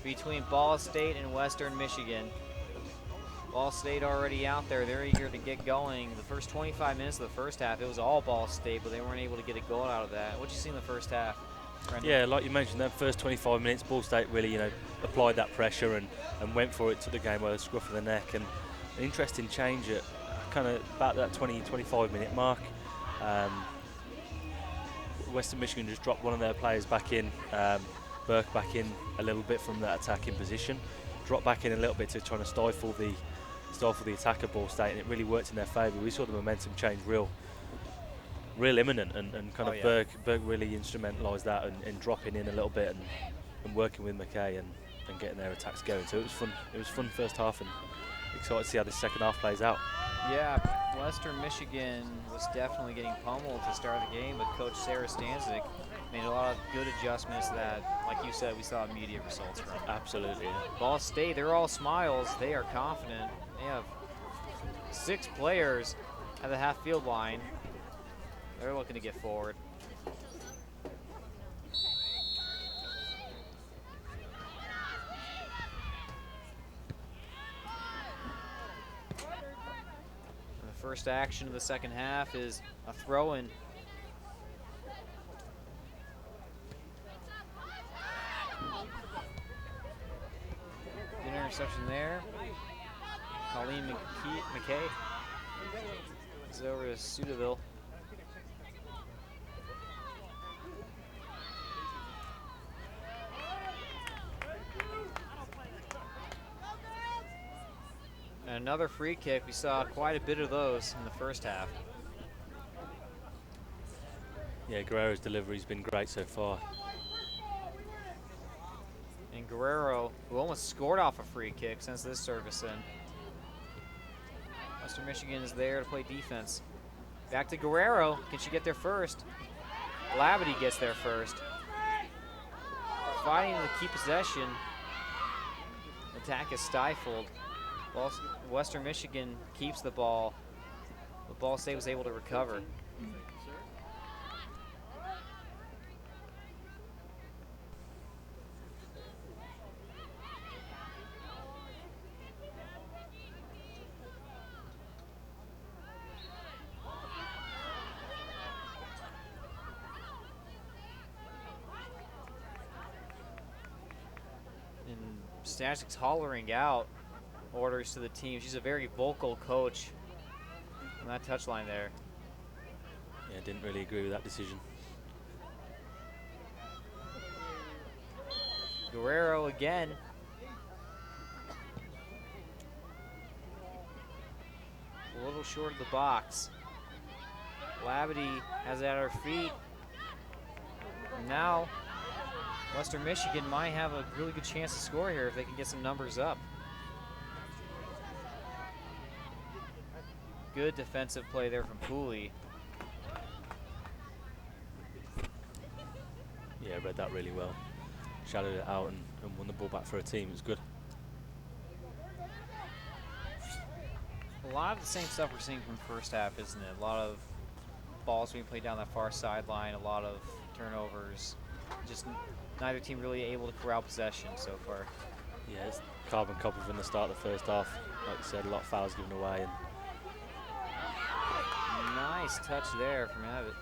S1: between Ball State and Western Michigan. Ball State already out there. They're eager to get going. The first 25 minutes of the first half, it was all Ball State, but they weren't able to get a goal out of that. What did you see in the first half, Brendan?
S2: Yeah, like you mentioned, that first 25 minutes, Ball State really, applied that pressure and went for it, took the game by the scruff of the neck. And an interesting change at kind of about that 20-25 minute mark. Western Michigan just dropped one of their players back in, Burke back in a little bit from that attacking position, dropped back in a little bit to try to stifle the attack of Ball State, and it really worked in their favour. We saw the momentum change real imminent, and kind of Burke really instrumentalised that and dropping in a little bit and working with McKay and getting their attacks going. So it was fun. It was fun first half, and excited to see how this second half plays out.
S1: Yeah, Western Michigan was definitely getting pummeled to start the game, but Coach Sarah Stanzik made a lot of good adjustments that, like you said, we saw immediate results from.
S2: Absolutely.
S1: Ball State, they're all smiles. They are confident. They have 6 players at the half field line. They're looking to get forward. First action of the second half is a throw-in. Good interception there. Colleen McKay is over to Sudaville. And another free kick. We saw quite a bit of those in the first half.
S2: Yeah, Guerrero's delivery's been great so far.
S1: And Guerrero, who almost scored off a free kick, since this service in. Western Michigan is there to play defense. Back to Guerrero. Can she get there first? Labadie gets there first. Fighting to keep possession. Attack is stifled. Western Michigan keeps the ball, but Ball State was able to recover. And Stasic's hollering out orders to the team. She's a very vocal coach on that touchline there.
S2: Yeah, didn't really agree with that decision.
S1: Guerrero again. A little short of the box. Labadie has it at her feet. And now Western Michigan might have a really good chance to score here if they can get some numbers up. Good defensive play there from Pooley.
S2: Yeah, read that really well. Shadowed it out and won the ball back for a team. It was good.
S1: A lot of the same stuff we're seeing from the first half, isn't it? A lot of balls being played down that far sideline, a lot of turnovers. Just neither team really able to corral possession so far.
S2: Yeah, it's carbon copy from the start of the first half. Like you said, a lot of fouls given away. And
S1: nice touch there from Abbott.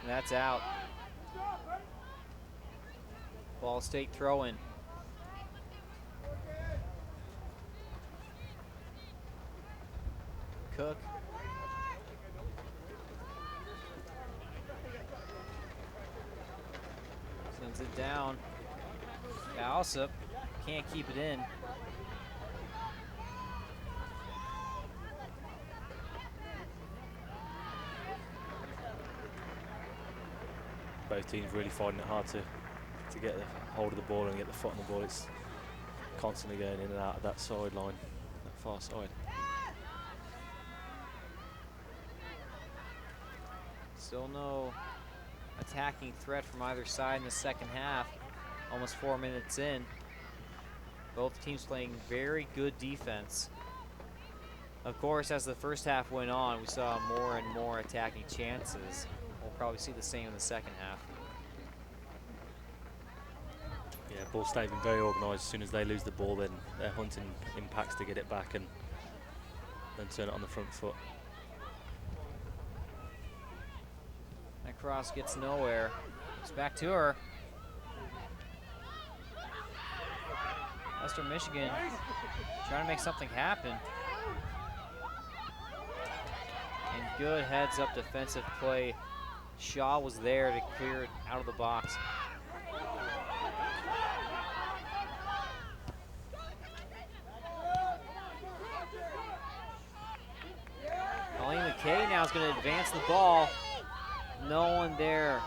S1: And that's out. Ball State throw-in. Cook. Sends it down. Alsop can't keep it in.
S2: both teams really finding it hard to get the hold of the ball and get the foot on the ball. It's constantly going in and out of that sideline, that far side.
S1: Still no attacking threat from either side in the second half, almost 4 minutes in. Both teams playing very good defense. Of course, as the first half went on, we saw more and more attacking chances. We'll probably see the same in the second half.
S2: Yeah, Ball State have been very organised. As soon as they lose the ball, then they're hunting impacts to get it back and then turn it on the front foot.
S1: That cross gets nowhere. It's back to her. Western Michigan trying to make something happen. And good heads-up defensive play. Shaw was there to clear it out of the box. Colleen McKay now is going to advance the ball. No one there.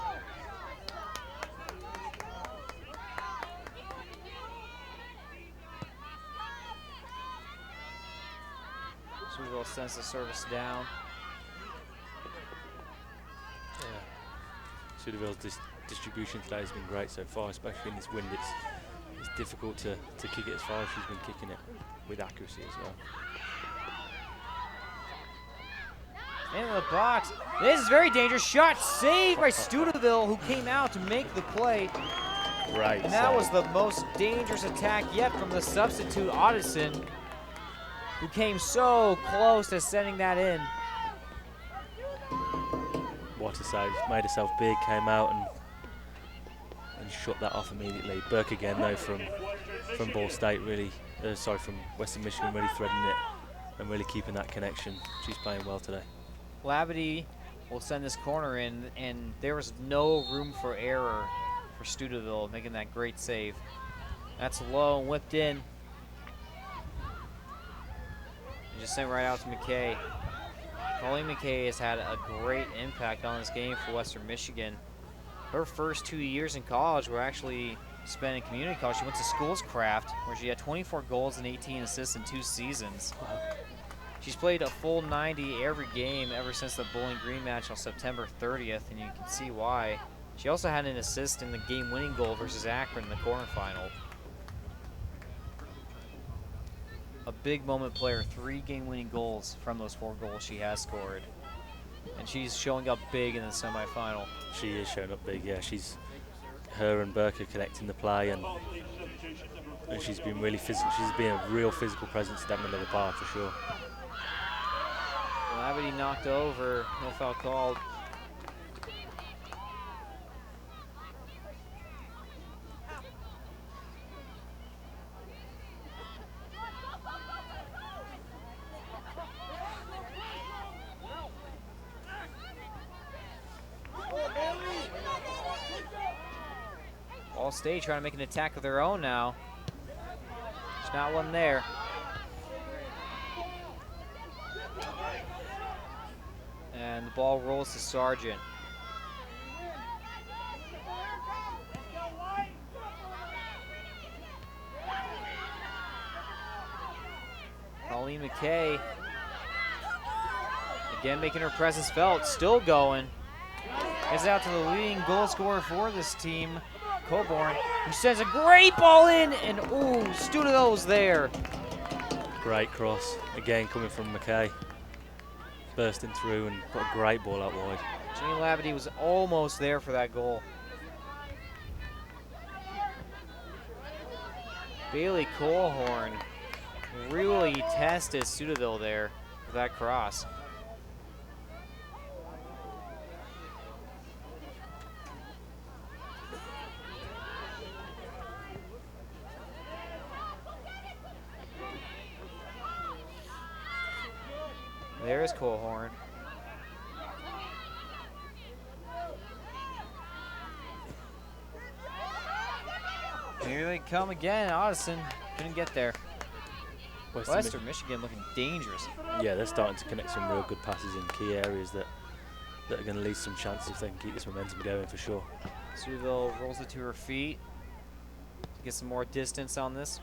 S1: Sweetville sends the service down.
S2: Yeah. Sudaville's distribution today has been great so far, especially in this wind. It's difficult to kick it as far as she's been kicking it with accuracy as well.
S1: Into the box. This is very dangerous. Shot saved by Studeville, who came out to make the play.
S2: Right.
S1: And that was the most dangerous attack yet from the substitute, Addison, who came so close to sending that in.
S2: What a save. Made herself big, came out and shut that off immediately. Burke again, though, from Ball State, really, from Western Michigan, really threading it and really keeping that connection. She's playing well today.
S1: Labadie will send this corner in, and there was no room for error for Studeville making that great save. That's low and whipped in. And just sent right out to McKay. Colleen McKay has had a great impact on this game for Western Michigan. Her first 2 years in college were actually spent in community college. She went to Schoolscraft, where she had 24 goals and 18 assists in 2 seasons. She's played a full 90 every game ever since the Bowling Green match on September 30th, and you can see why. She also had an assist in the game-winning goal versus Akron in the quarterfinal. A big moment player, 3 game-winning goals from those 4 goals she has scored. And she's showing up big in the semifinal.
S2: She is showing up big, yeah. Her and Burke are connecting the play, and she's been really physical. She's been a real physical presence in that middle of the park for sure.
S1: Labadie knocked over, no foul called. Ball State trying to make an attack of their own now. There's not one there. And the ball rolls to Sargent. Colleen McKay again making her presence felt, still going. Gets out to the leading goal scorer for this team, Coburn, who sends a great ball in, and ooh, Studeville was there.
S2: Great cross, again coming from McKay. Bursting through and put a great ball out wide.
S1: Jean Labadie was almost there for that goal. Bailey Colehorn really tested Studeville there with that cross. There's Colehorn. Here they come again. Addison couldn't get there. Western Michigan looking dangerous.
S2: Yeah, they're starting to connect some real good passes in key areas that are going to lead some chances if they can keep this momentum going for sure.
S1: Studeville rolls it to her feet to get some more distance on this.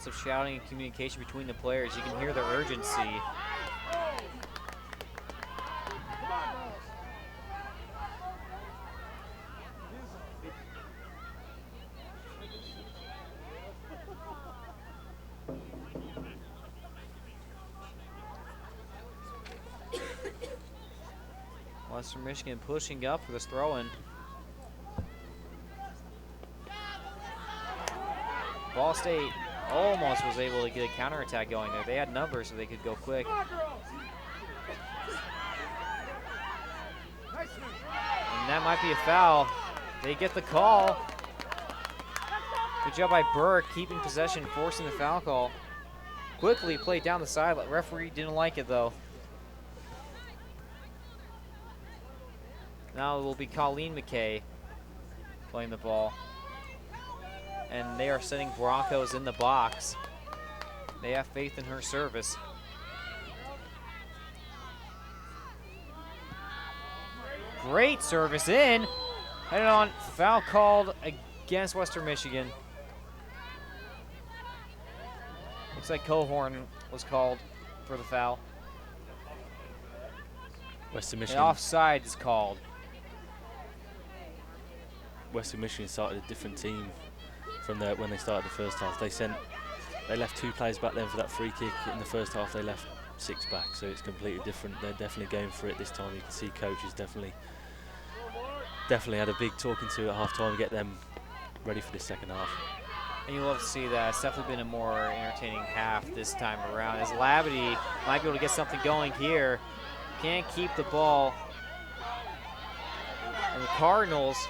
S1: Lots of shouting and communication between the players. You can hear the urgency. Western Michigan pushing up for this throw-in. Ball State almost was able to get a counterattack going there. They had numbers so they could go quick. And that might be a foul. They get the call. Good job by Burke keeping possession, forcing the foul call. Quickly played down the side. Referee didn't like it though. Now it will be Colleen McKay playing the ball. And they are sending Broncos in the box. They have faith in her service. Great service in. Headed on, foul called against Western Michigan. Looks like Cohorn was called for the foul.
S2: Western Michigan.
S1: And offside is called.
S2: Western Michigan started a different team from when they started the first half. They left 2 players back then for that free kick. In the first half, they left 6 back, so it's completely different. They're definitely going for it this time. You can see coaches definitely had a big talking to at half time to get them ready for this second half.
S1: And you love to see that. It's definitely been a more entertaining half this time around, as Labadie might be able to get something going here. Can't keep the ball. And the Cardinals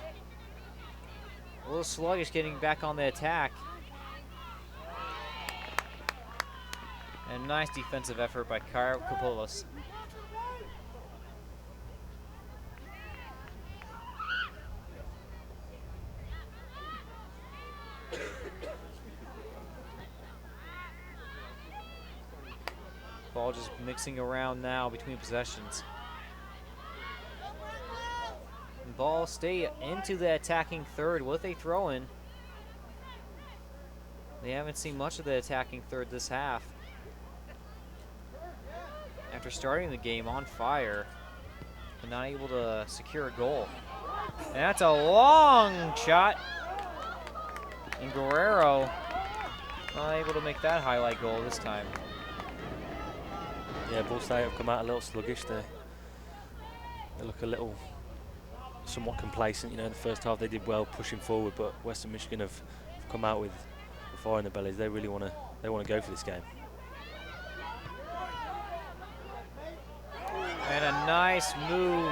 S1: a little sluggish getting back on the attack. And nice defensive effort by Kapoulas. Ball just mixing around now between possessions. Ball State into the attacking third with a throw-in. They haven't seen much of the attacking third this half. After starting the game on fire, but not able to secure a goal. And that's a long shot. And Guerrero not able to make that highlight goal this time.
S2: Yeah, Ball State have come out a little sluggish there. They look a little somewhat complacent. You know, in the first half they did well pushing forward, but Western Michigan have come out with the fire in their bellies. They really want to go for this game.
S1: And a nice move.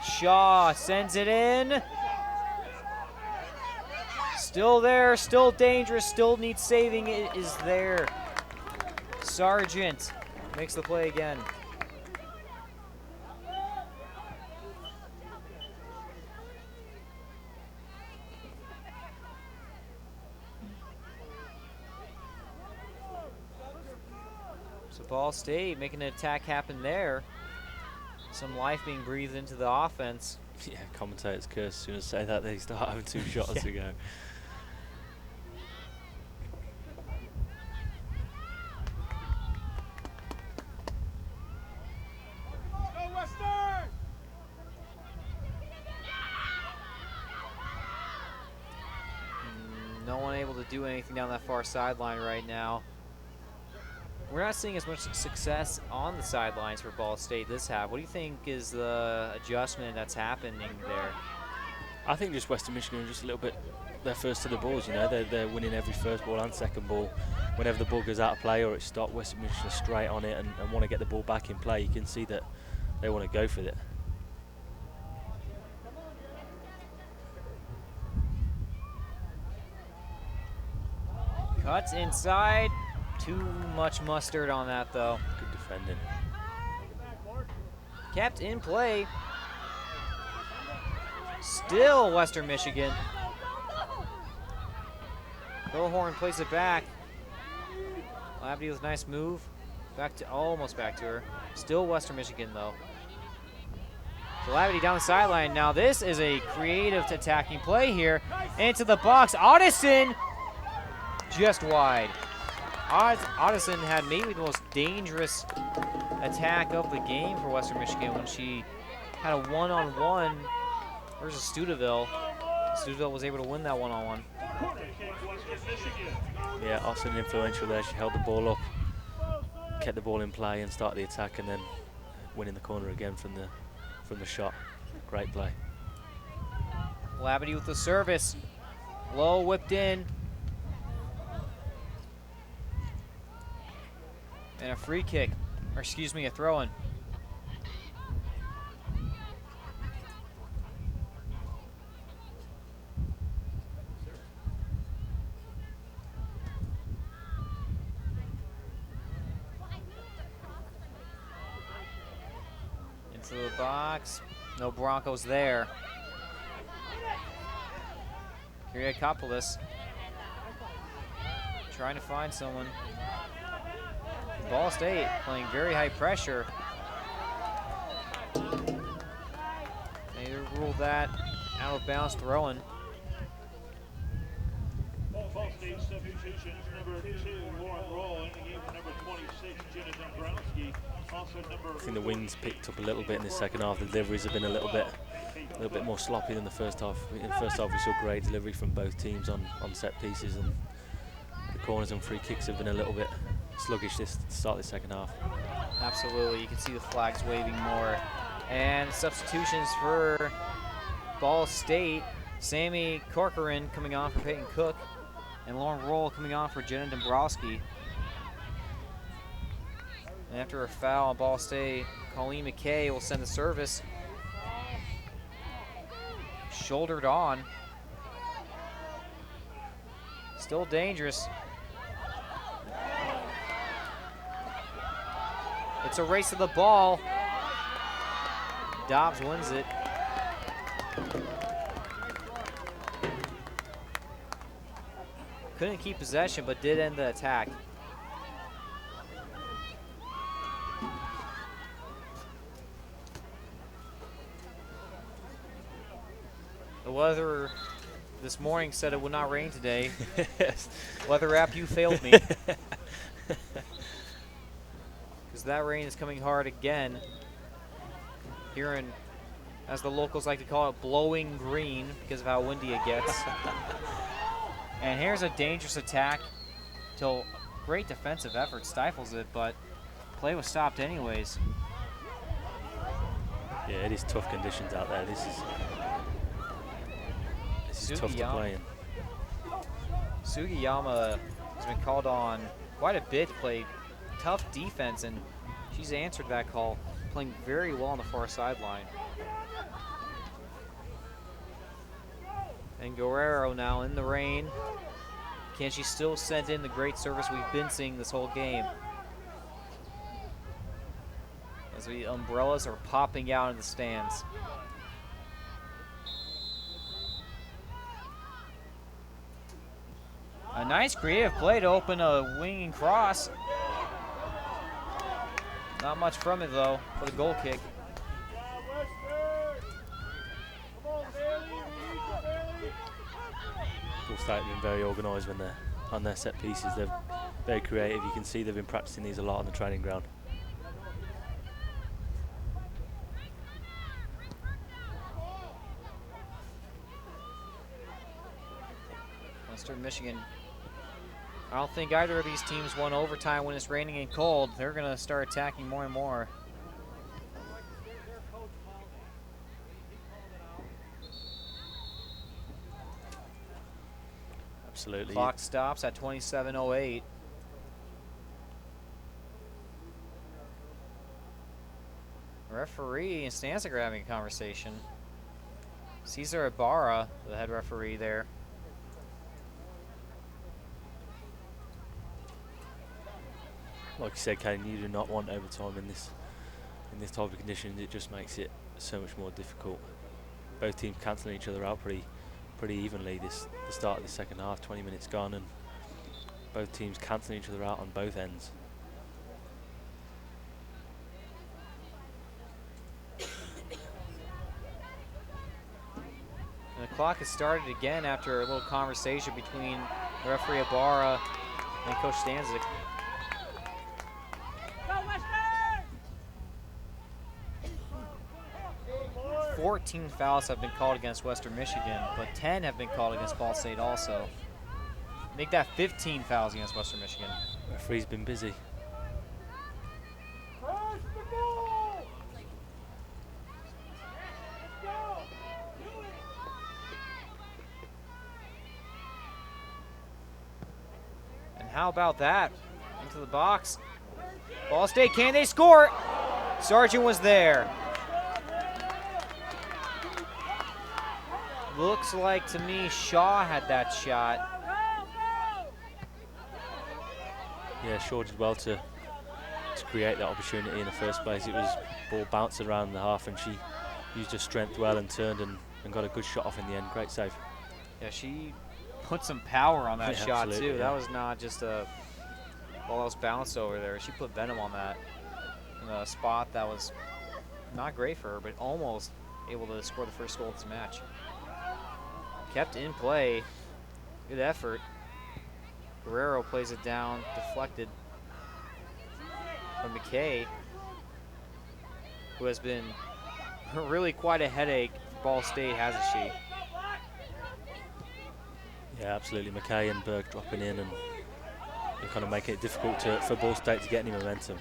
S1: Shaw sends it in. Still there, still dangerous, still needs saving. It is there. Sargent makes the play again. So Ball State making an attack happen there. Some life being breathed into the offense.
S2: Yeah, commentators curse as soon as say that they start having 2 shots to go.
S1: No one able to do anything down that far sideline right now. We're not seeing as much success on the sidelines for Ball State this half. What do you think is the adjustment that's happening there?
S2: I think just Western Michigan are just a little bit, they're first to the balls, you know, they're winning every first ball and second ball. Whenever the ball goes out of play or it's stopped, Western Michigan are straight on it and want to get the ball back in play. You can see that they want to go for it.
S1: Cuts inside. Too much mustard on that, though.
S2: Good defending.
S1: Kept in play. Still Western Michigan. Cohorn plays it back. Labadie with a nice move. Back to, almost back to her. Still Western Michigan, though. So Labadie down the sideline. Now this is a creative attacking play here. Into the box. Audison just wide. Addison had maybe the most dangerous attack of the game for Western Michigan when she had a one-on-one versus Studeville. Studeville was able to win that one-on-one.
S2: Yeah, Austin influential there. She held the ball up, kept the ball in play, and started the attack, and then winning the corner again from the shot. Great play.
S1: Labadie with the service. Low whipped in. And a free kick, or excuse me, a throw-in. Into the box. No Broncos there. Kyriakopoulos trying to find someone. Ball State playing very high pressure. They ruled that out of bounds throw-in.
S3: Ball State substitutions, number 2, Lauren Roll, in the game for number 26, Jenna Dombrowski. Also number
S2: I think the wings picked up a little bit in the second half. The deliveries have been a little bit more sloppy than the first half. In the first half, we saw great delivery from both teams on set pieces, and the corners and free kicks have been a little bit sluggish this start of the second half.
S1: Absolutely, you can see the flags waving more. And substitutions for Ball State. Sammy Corcoran coming on for Peyton Cook, and Lauren Roll coming on for Jenna Dombrowski. And after a foul on Ball State, Colleen McKay will send the service. Shouldered on. Still dangerous. It's a race to the ball. Dobbs wins it. Couldn't keep possession, but did end the attack. The weather this morning said it would not rain today. Weather app, you failed me. Because that rain is coming hard again. Here in, as the locals like to call it, blowing green because of how windy it gets. And here's a dangerous attack till great defensive effort stifles it, but play was stopped anyways.
S2: Yeah, it is tough conditions out there. This is tough to play in.
S1: Sugiyama has been called on quite a bit to play tough defense, and she's answered that call, playing very well on the far sideline. And Guerrero now in the rain. Can she still send in the great service we've been seeing this whole game? As the umbrellas are popping out in the stands. A nice creative play to open a winging cross. Not much from it though for the goal kick.
S2: Ball State have been very organised when they're on their set pieces. They're very creative. You can see they've been practicing these a lot on the training ground.
S1: Western Michigan. I don't think either of these teams won overtime when it's raining and cold. They're going to start attacking more and more.
S2: Absolutely.
S1: Clock stops at 27:08. Referee and Stanzik are having a conversation. Cesar Ibarra, the head referee there.
S2: Like you said, Kane, you do not want overtime in this type of conditions. It just makes it so much more difficult. Both teams cancelling each other out pretty evenly. The start of the second half, 20 minutes gone, and both teams cancelling each other out on both ends.
S1: And the clock has started again after a little conversation between referee Ibarra And Coach Stanzik. 14 fouls have been called against Western Michigan, but 10 have been called against Ball State also. Make that 15 fouls against Western Michigan.
S2: Referee's been busy.
S1: And how about that? Into the box. Ball State, can they score? Sargent was there. Looks like to me Shaw had that shot.
S2: Yeah, Shaw did well to create that opportunity in the first place. It was ball bouncing around the half, and she used her strength well and turned and got a good shot off in the end. Great save.
S1: Yeah, she put some power on that
S2: Yeah,
S1: shot
S2: absolutely,
S1: too.
S2: yeah.
S1: That was not just a ball that was bounced over there. She put venom on that in a spot that was not great for her, but almost able to score the first goal of this match. Kept in play. Good effort. Guerrero plays it down, deflected from McKay, who has been really quite a headache for Ball State, hasn't she?
S2: Yeah, absolutely. McKay and Berg dropping in and kind of making it difficult for Ball State to get any momentum.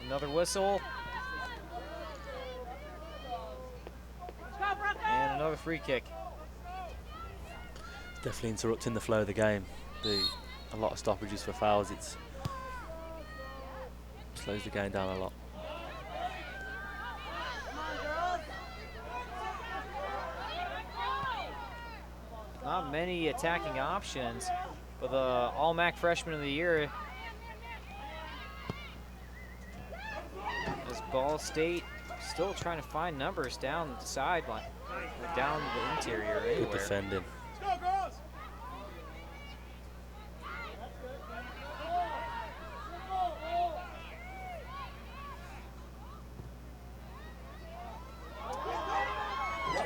S1: Another whistle. And another free kick.
S2: Definitely interrupting the flow of the game. A lot of stoppages for fouls. It slows the game down a lot.
S1: Not many attacking options, but the All-MAC Freshman of the Year is Ball State still trying to find numbers down the sideline, or down the interior
S2: Good
S1: anywhere.
S2: defending.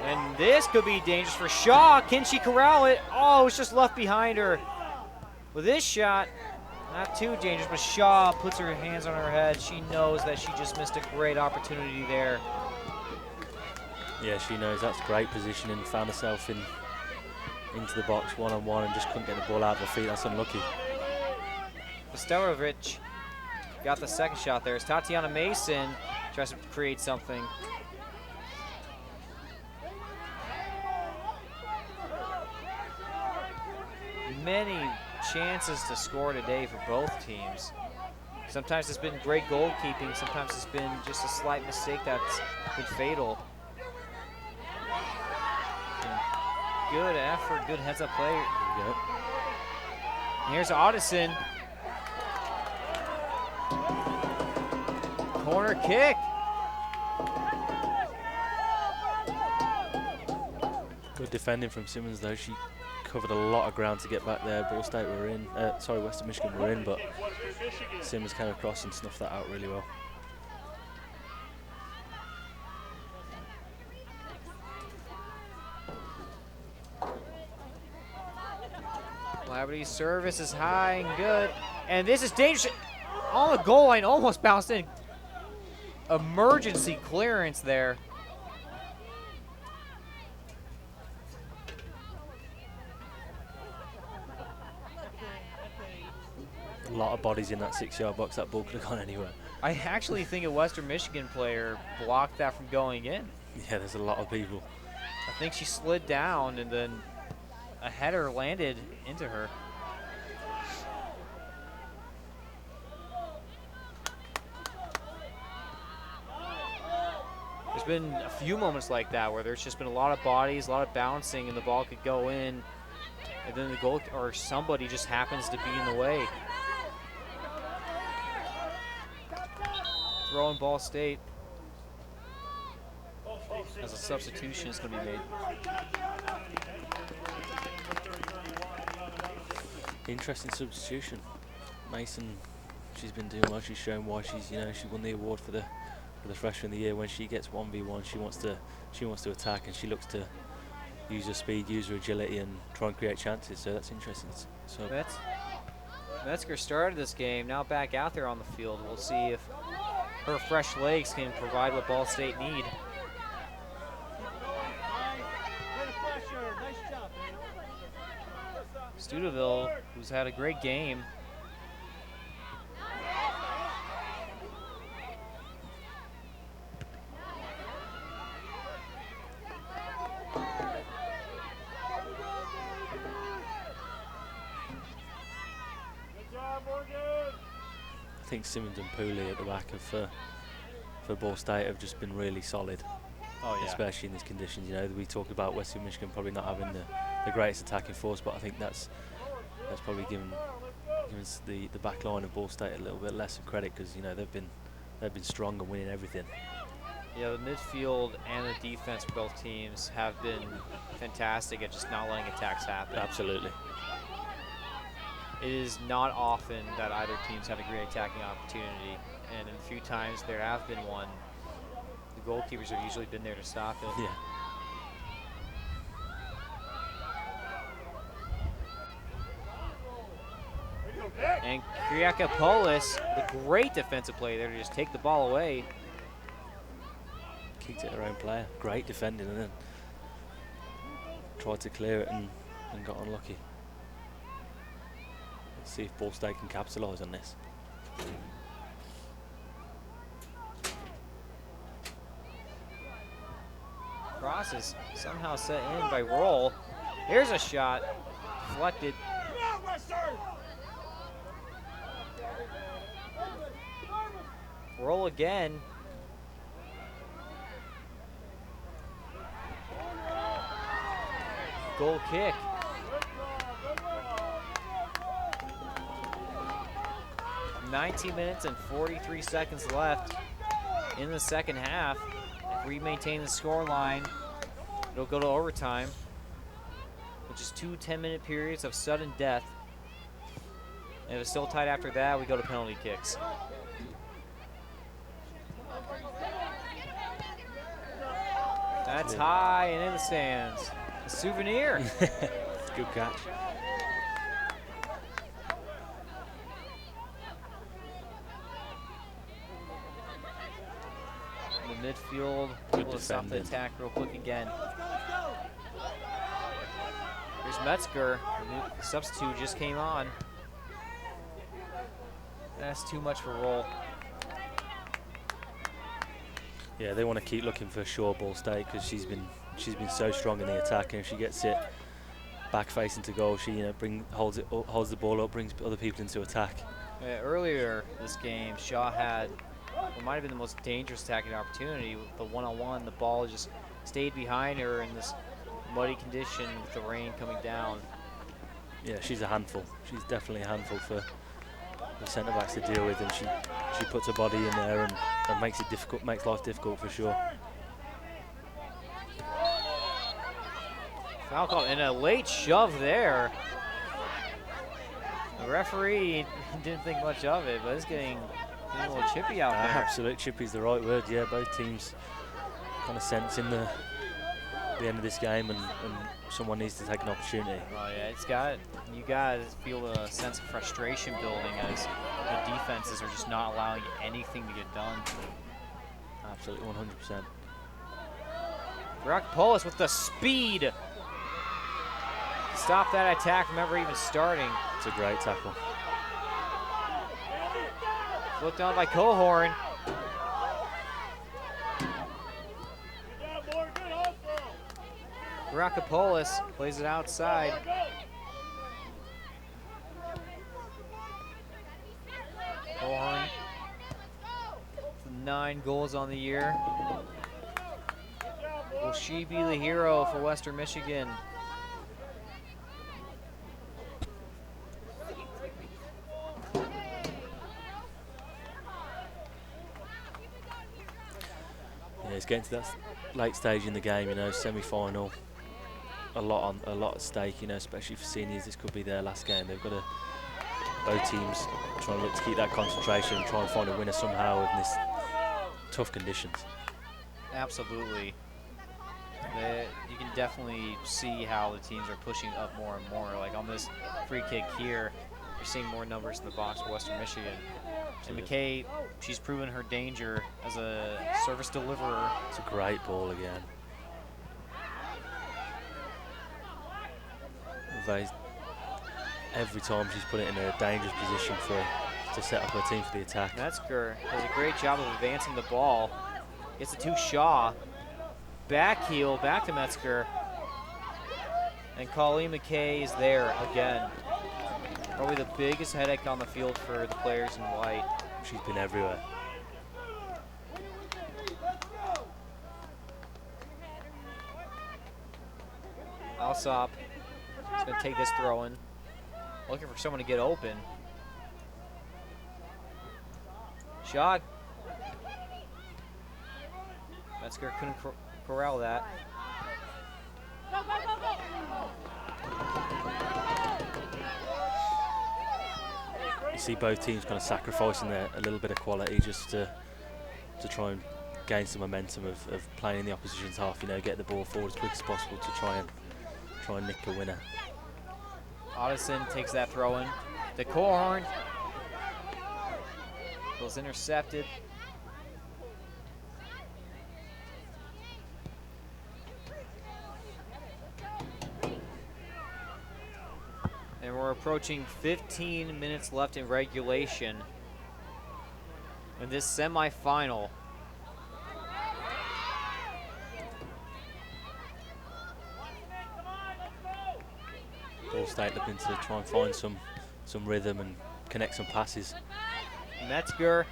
S1: And this could be dangerous for Shaw. Can she corral it? Oh, it's just left behind her. With this shot, not too dangerous, but Shaw puts her hands on her head. She knows that she just missed a great opportunity there.
S2: Yeah, she knows that's great positioning. Found herself into the box one-on-one and just couldn't get the ball out of her feet. That's unlucky.
S1: Stelerovich got the second shot there. As Tatiana Mason tries to create something. Many chances to score today for both teams. Sometimes it's been great goalkeeping, sometimes it's been just a slight mistake that's been fatal. And good effort, good heads-up play.
S2: There you go.
S1: And here's Audison. Corner kick.
S2: Good defending from Simmons though. She covered a lot of ground to get back there. Ball State were in, Western Michigan were in, but Simmons came across and snuffed that out really well.
S1: Labadie's service is high and good. And this is dangerous. On the goal line, almost bounced in. Emergency clearance there.
S2: A lot of bodies in that 6-yard box. That ball could have gone anywhere.
S1: I actually think a Western Michigan player blocked that from going in.
S2: Yeah, there's a lot of people.
S1: I think she slid down and then a header landed into her. There's been a few moments like that where there's just been a lot of bodies, a lot of bouncing, and the ball could go in, and then the goal or somebody just happens to be in the way. Throwing Ball State as a substitution is going to be made.
S2: Interesting substitution. Mason she's been doing well. She's shown why she's, you know, she won the award for the freshman of the year. When she gets 1v1, she wants to attack, and she looks to use her speed, use her agility, and try and create chances. So that's interesting. So
S1: Metzger started this game, now back out there on the field. We'll see if her fresh legs can provide what Ball State need. Studeville, who's had a great game.
S2: I think Simmons and Pooley at the back for Ball State have just been really solid.
S1: Oh yeah.
S2: Especially in these conditions. You know, we talk about Western Michigan probably not having the greatest attacking force, but I think that's probably given the back line of Ball State a little bit less of credit, because, you know, they've been strong and winning everything.
S1: Yeah, the midfield and the defense for both teams have been fantastic at just not letting attacks happen.
S2: Absolutely.
S1: It is not often that either teams have a great attacking opportunity, and in a few times there have been one. The goalkeepers have usually been there to stop it.
S2: Yeah.
S1: And Kyriakopoulos, the great defensive play there to just take the ball away.
S2: Kicked it her own player. Great defending, and then tried to clear it and got unlucky. Let's see if Ball State can capitalise on this.
S1: Cross is somehow set in by Roll. Here's a shot, deflected. Roll again. Goal kick. $19 minutes and 43 seconds left in the second half. If we maintain the score line, it'll go to overtime, which is 2 10-minute periods of sudden death. And if it's still tight after that, we go to penalty kicks. That's high and in the stands. A souvenir.
S2: Good catch.
S1: In the midfield, able to stop the attack real quick again. Here's Metzger, the substitute just came on. That's too much for Roll.
S2: Yeah, they want to keep looking for Shaw Ball State, because she's been so strong in the attack, and if she gets it back facing to goal, she, you know, holds the ball up, brings other people into attack.
S1: Earlier this game, Shaw had what might have been the most dangerous attacking opportunity. With the one-on-one, the ball just stayed behind her in this muddy condition with the rain coming down.
S2: Yeah, she's a handful. She's definitely a handful for the centre backs to deal with, and she puts her body in there and makes it difficult, makes life difficult for sure.
S1: Foul call and a late shove there. The referee didn't think much of it, but it's getting a little chippy out there.
S2: Absolute chippy's the right word. Yeah, both teams kind of sensing the end of this game, and someone needs to take an opportunity.
S1: Oh yeah, you got to feel a sense of frustration building as the defenses are just not allowing anything to get done.
S2: Absolutely, 100%.
S1: Kyriakopoulos with the speed. Stop that attack from ever even starting.
S2: It's a great tackle.
S1: Flipped on by Cohorn. Kyriakopoulos plays it outside. Cohorn, 9 goals on the year. Will she be the hero for Western Michigan?
S2: Yeah, it's getting to that late stage in the game, you know, semi-final. A lot at stake, you know, especially for seniors. This could be their last game. They've got both teams trying to look to keep that concentration and try and find a winner somehow in this tough conditions.
S1: Absolutely. You can definitely see how the teams are pushing up more and more. Like on this free kick here, you're seeing more numbers in the box for Western Michigan. And McKay, she's proven her danger as a service deliverer.
S2: It's a great ball again. Every time she's put it in a dangerous position to set up her team for the attack.
S1: Metzger does a great job of advancing the ball. Gets it to Shaw. Back heel, back to Metzger. And Colleen McKay is there again. Probably the biggest headache on the field for the players in white.
S2: She's been everywhere.
S1: Alsop is going to take this throw in. Looking for someone to get open. Shot. Metzger couldn't corral that.
S2: You see both teams kind of sacrificing a little bit of quality just to try and gain some momentum of playing in the opposition's half. You know, get the ball forward as quick as possible to try and nick a winner.
S1: Otteson takes that throw in. The Corn was intercepted. And we're approaching 15 minutes left in regulation in this semifinal.
S2: Ball State looking to try and find some rhythm and connect some passes.
S1: Metzger.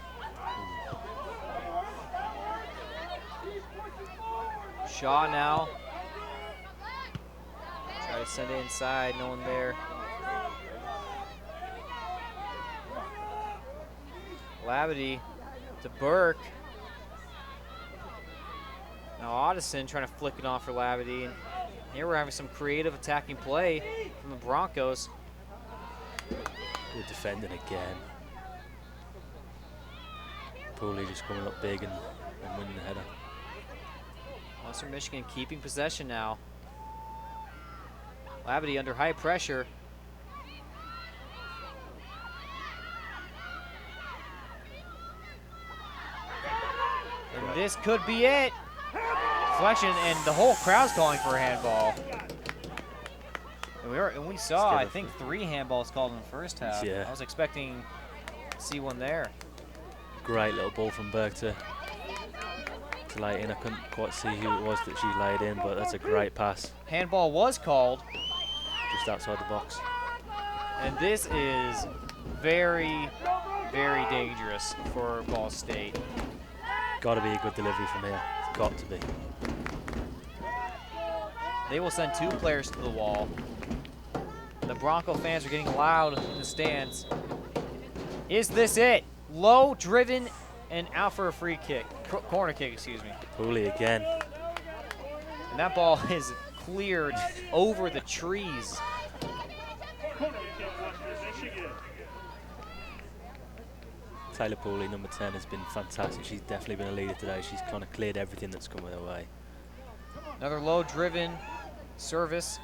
S1: Shaw now. Try to send it inside, no one there. Labadie to Burke. Now Otteson trying to flick it off for Labadie. And here we're having some creative attacking play from the Broncos.
S2: Good defending again. Pooley just coming up big and winning the header.
S1: Western Michigan keeping possession now. Labadie under high pressure. And this could be it. Deflection, and the whole crowd's calling for a handball. And we saw, I think, 3 handballs called in the first half.
S2: Yeah.
S1: I was expecting to see one there.
S2: Great little ball from Burke to lay in. I couldn't quite see who it was that she laid in, but that's a great pass.
S1: Handball was called.
S2: Just outside the box.
S1: And this is very, very dangerous for Ball State.
S2: Got to be a good delivery from here. It's got to be.
S1: They will send 2 players to the wall. The Bronco fans are getting loud in the stands. Is this it? Low, driven, and out for a free kick. Corner kick, excuse me.
S2: Pooley again.
S1: And that ball is cleared over the trees.
S2: Taylor Pooley, number 10, has been fantastic. She's definitely been a leader today. She's kind of cleared everything that's come her way.
S1: Another low, driven service.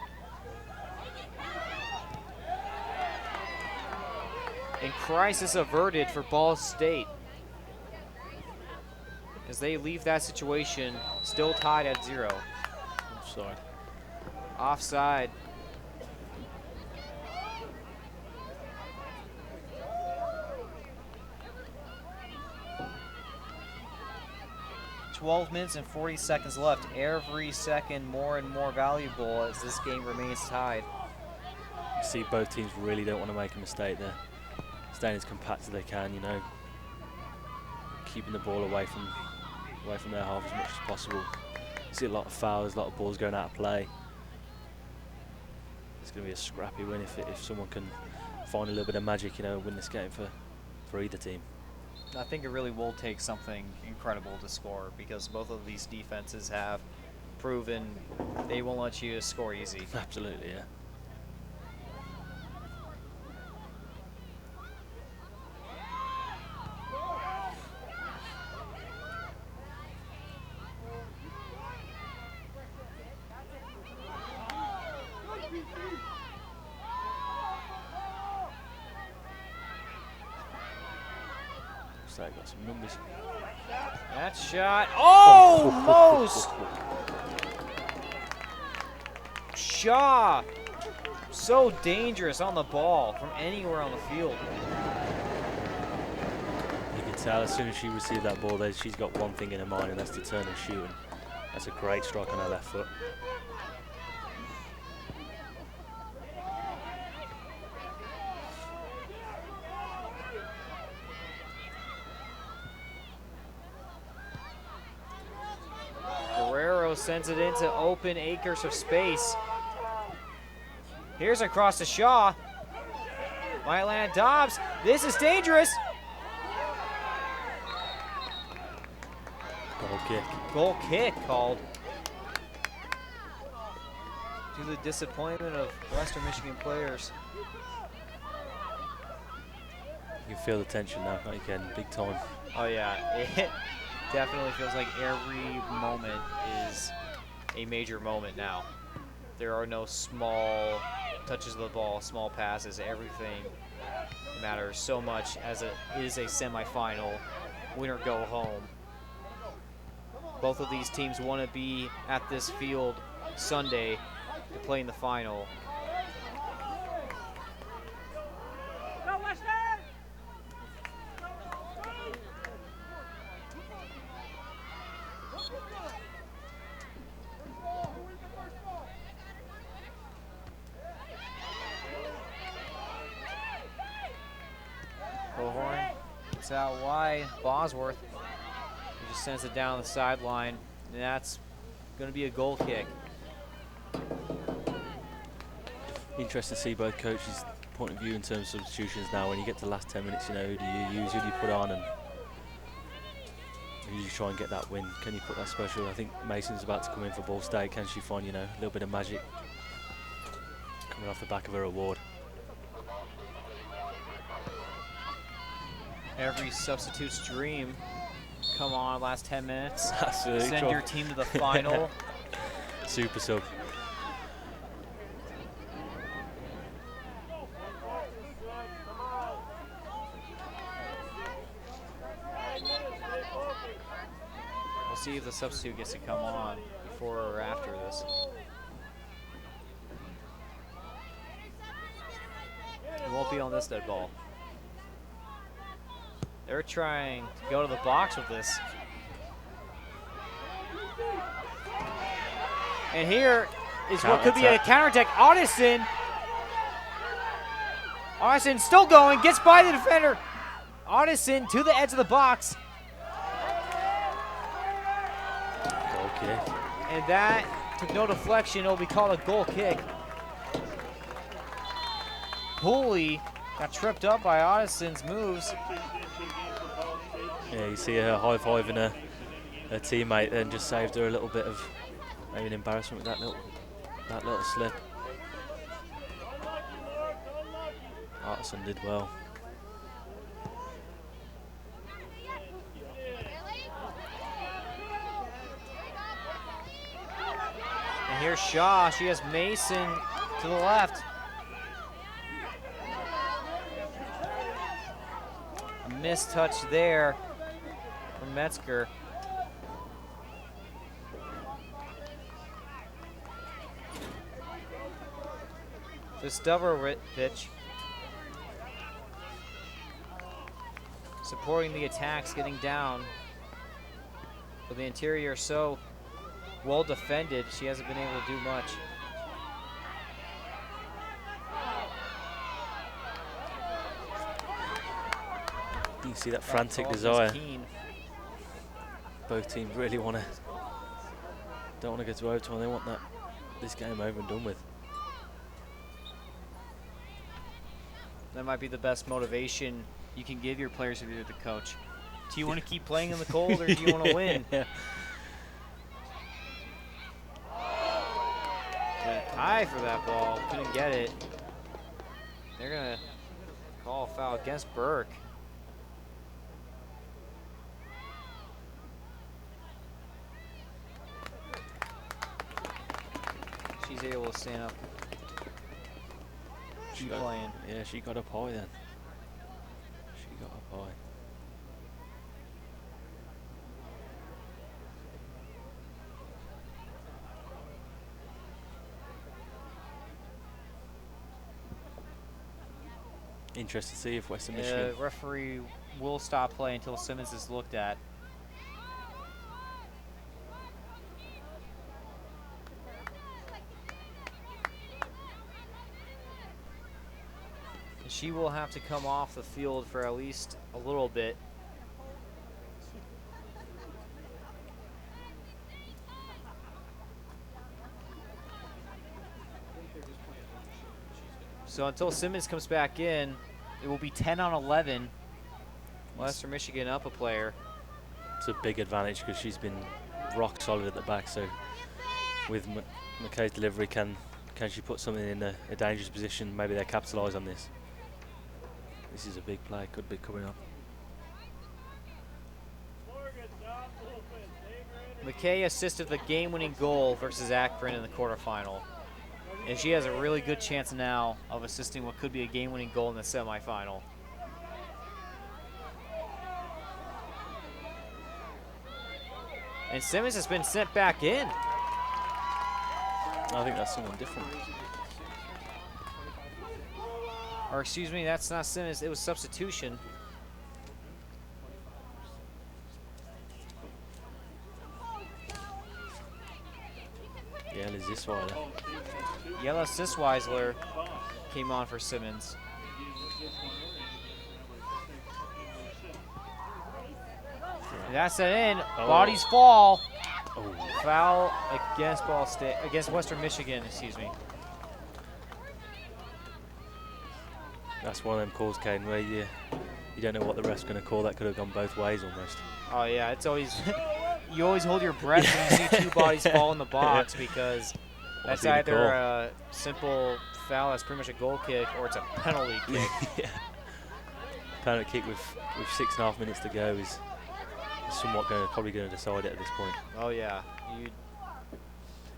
S1: And crisis averted for Ball State as they leave that situation still tied at 0.
S2: Offside.
S1: Offside. "12 minutes and 40 seconds left. Every second more and more valuable as this game remains tied."
S2: You see both teams really don't want to make a mistake there. Staying as compact as they can, you know. Keeping the ball away from their half as much as possible. You see a lot of fouls, a lot of balls going out of play. It's going to be a scrappy win if someone can find a little bit of magic, you know, win this game for either team.
S1: I think it really will take something incredible to score because both of these defenses have proven they won't let you score easy.
S2: Absolutely, yeah. State got some numbers.
S1: That shot, almost! Shaw, so dangerous on the ball from anywhere on the field.
S2: You can tell as soon as she received that ball there, she's got one thing in her mind, and that's to turn and shoot. And that's a great strike on her left foot.
S1: Sends it into open acres of space. Here's across to Shaw. Might land Dobbs. This is dangerous.
S2: Goal kick.
S1: Goal kick called. To the disappointment of Western Michigan players.
S2: You can feel the tension now, can't you, Ken? Big time.
S1: Oh yeah, it definitely feels like every moment is a major moment now. There are no small touches of the ball, small passes. Everything matters so much as it is a semifinal, win or go home. Both of these teams want to be at this field Sunday to play in the final. It's out wide. Bosworth, he just sends it down the sideline, and that's going to be a goal kick.
S2: Interesting to see both coaches' point of view in terms of substitutions now. When you get to the last 10 minutes, you know, who do you use, who do you put on, and who do you try and get that win? Can you put that special? I think Mason's about to come in for Ball State. Can she find, you know, a little bit of magic coming off the back of her award?
S1: Every substitute's dream. Come on, last 10 minutes.
S2: Absolutely.
S1: Send your team to the final.
S2: Super sub.
S1: We'll see if the substitute gets to come on before or after this. It won't be on this dead ball. They're trying to go to the box with this. And here is what could be a counterattack. Audison still going, gets by the defender. Audison to the edge of the box.
S2: Goal kick.
S1: And that took no deflection. It'll be called a goal kick. Pooley got tripped up by Audison's moves.
S2: Yeah, you see her high-fiving her teammate and just saved her a little bit of maybe an embarrassment with that little slip. Artisan did well.
S1: And here's Shaw. She has Mason to the left. A missed touch there from Metzger. The Stuber pitch. Supporting the attacks, getting down. But the interior so well defended, she hasn't been able to do much.
S2: You can see that frantic desire. Both teams really don't want to go to overtime. They want this game over and done with.
S1: That might be the best motivation you can give your players if you're the coach. Do you want to keep playing in the cold, or do you want to win?
S2: Yeah.
S1: High for that ball, couldn't get it. They're gonna call a foul against Burke. She's able to stand up. Keep playing.
S2: Yeah, she got up high then. She got up high. Interested to see if Western Michigan.
S1: The referee will stop play until Simmons is looked at. She will have to come off the field for at least a little bit. So until Simmons comes back in, it will be 10 on 11. Western Michigan up a player.
S2: It's a big advantage because she's been rock solid at the back. So with McKay's delivery, can she put something in a dangerous position? Maybe they capitalise on this. This is a big play, could be coming up.
S1: McKay assisted the game-winning goal versus Akron in the quarterfinal. And she has a really good chance now of assisting what could be a game-winning goal in the semifinal. And Simmons has been sent back in.
S2: I think that's someone different.
S1: Or excuse me, that's not Simmons, it was substitution.
S2: Yella Zisweiler.
S1: Yella Zisweisler came on for Simmons. And that's it in.
S2: Oh.
S1: Bodies fall.
S2: Oh.
S1: Foul against Western Michigan, excuse me.
S2: That's one of them calls, Kane, where you don't know what the ref's going to call. That could have gone both ways almost.
S1: Oh yeah, it's always you always hold your breath when you see two bodies fall in the box because that's either a simple foul, that's pretty much a goal kick, or it's a penalty kick.
S2: Yeah. Penalty kick with 6.5 minutes to go is somewhat probably going to decide it at this point.
S1: Oh yeah.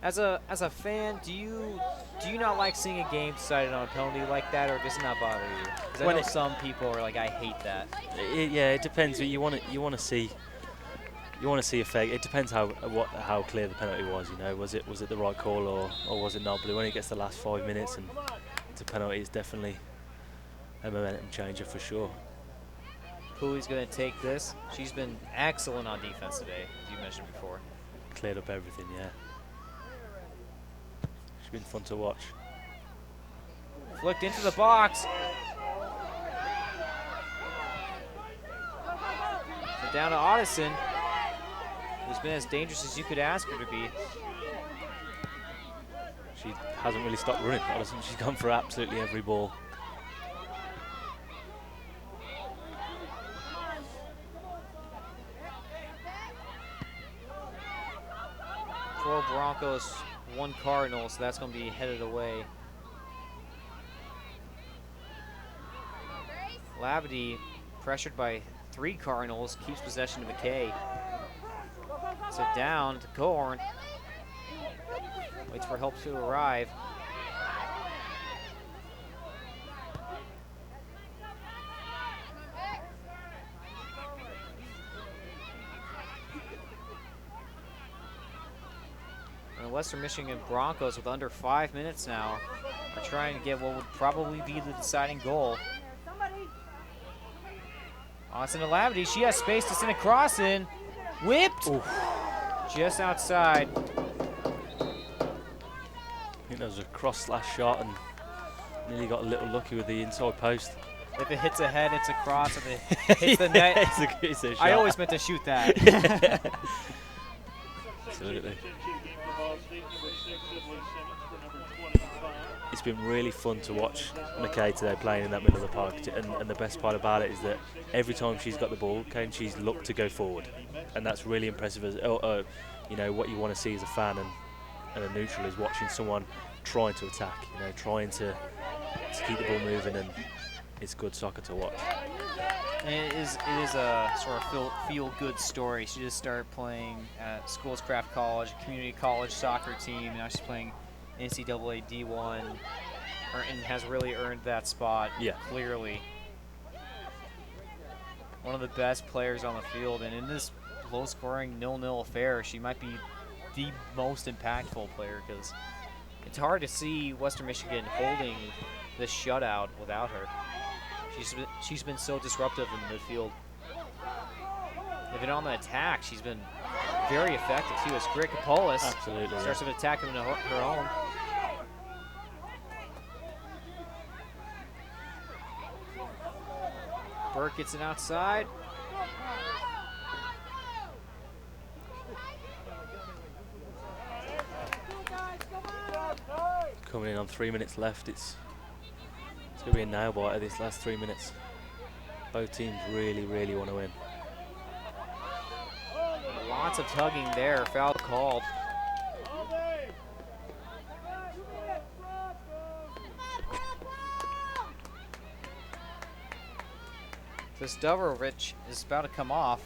S1: As a fan, do you not like seeing a game decided on a penalty like that, or does it not bother you? Because I know some people are like, I hate that.
S2: Yeah, it depends. You want to see a fake. It depends how clear the penalty was. You know, was it the right call or was it not? But when it gets the last 5 minutes and it's a penalty, it's definitely a momentum changer for sure.
S1: Pooley's going to take this. She's been excellent on defense today, as you mentioned before.
S2: Cleared up everything, yeah. It's been fun to watch.
S1: Flicked into the box. So down to Addison, who's been as dangerous as you could ask her to be.
S2: She hasn't really stopped running, Addison. She's gone for absolutely every ball.
S1: Four Broncos, 1 Cardinal, so that's going to be headed away. Labadie, pressured by 3 Cardinals, keeps possession of McKay. So down to Cohorn. Waits for help to arrive. And the Western Michigan Broncos, with under 5 minutes now, are trying to get what would probably be the deciding goal. Austin to Labadie. She has space to send a cross in. Whipped.
S2: Oof.
S1: Just outside.
S2: I think that was a cross-slash shot and nearly got a little lucky with the inside post.
S1: If it hits a head, it's a cross. If it hits the net,
S2: it's a shot.
S1: I always meant to shoot that.
S2: Absolutely. It's been really fun to watch McKay today playing in that middle of the park, and the best part about it is that every time she's got the ball, she's looked to go forward, and that's really impressive. As you know, what you want to see as a fan and a neutral is watching someone trying to attack, you know, trying to keep the ball moving, and it's good soccer to watch.
S1: And it is a sort of feel-good story. She just started playing at Schoolscraft College, a community college soccer team. Now she's playing NCAA D1, and has really earned that spot.
S2: Yeah.
S1: Clearly. One of the best players on the field, and in this low-scoring 0-0 affair, she might be the most impactful player, because it's hard to see Western Michigan holding this shutout without her. She's been so disruptive in the midfield. Even on the attack, she's been very effective too. As Great Kapolis
S2: Absolutely,
S1: starts to attack into her own. Burke gets it outside.
S2: Coming in on 3 minutes left. It's going to be a nail biter these last 3 minutes. Both teams really, really want to win.
S1: Lots of tugging there. Foul called. Vestovarovich is about to come off.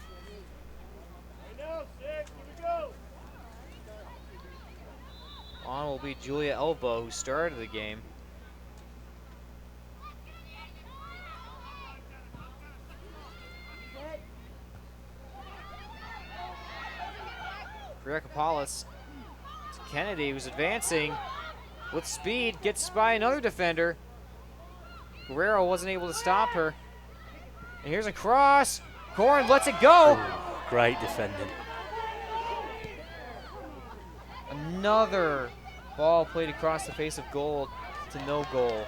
S1: On will be Julia Elbow, who started the game. Kapolis to Kennedy, who's advancing with speed, gets by another defender. Guerrero wasn't able to stop her. And here's a cross. Corn lets it go.
S2: Ooh, great defending.
S1: Another ball played across the face of goal to no goal.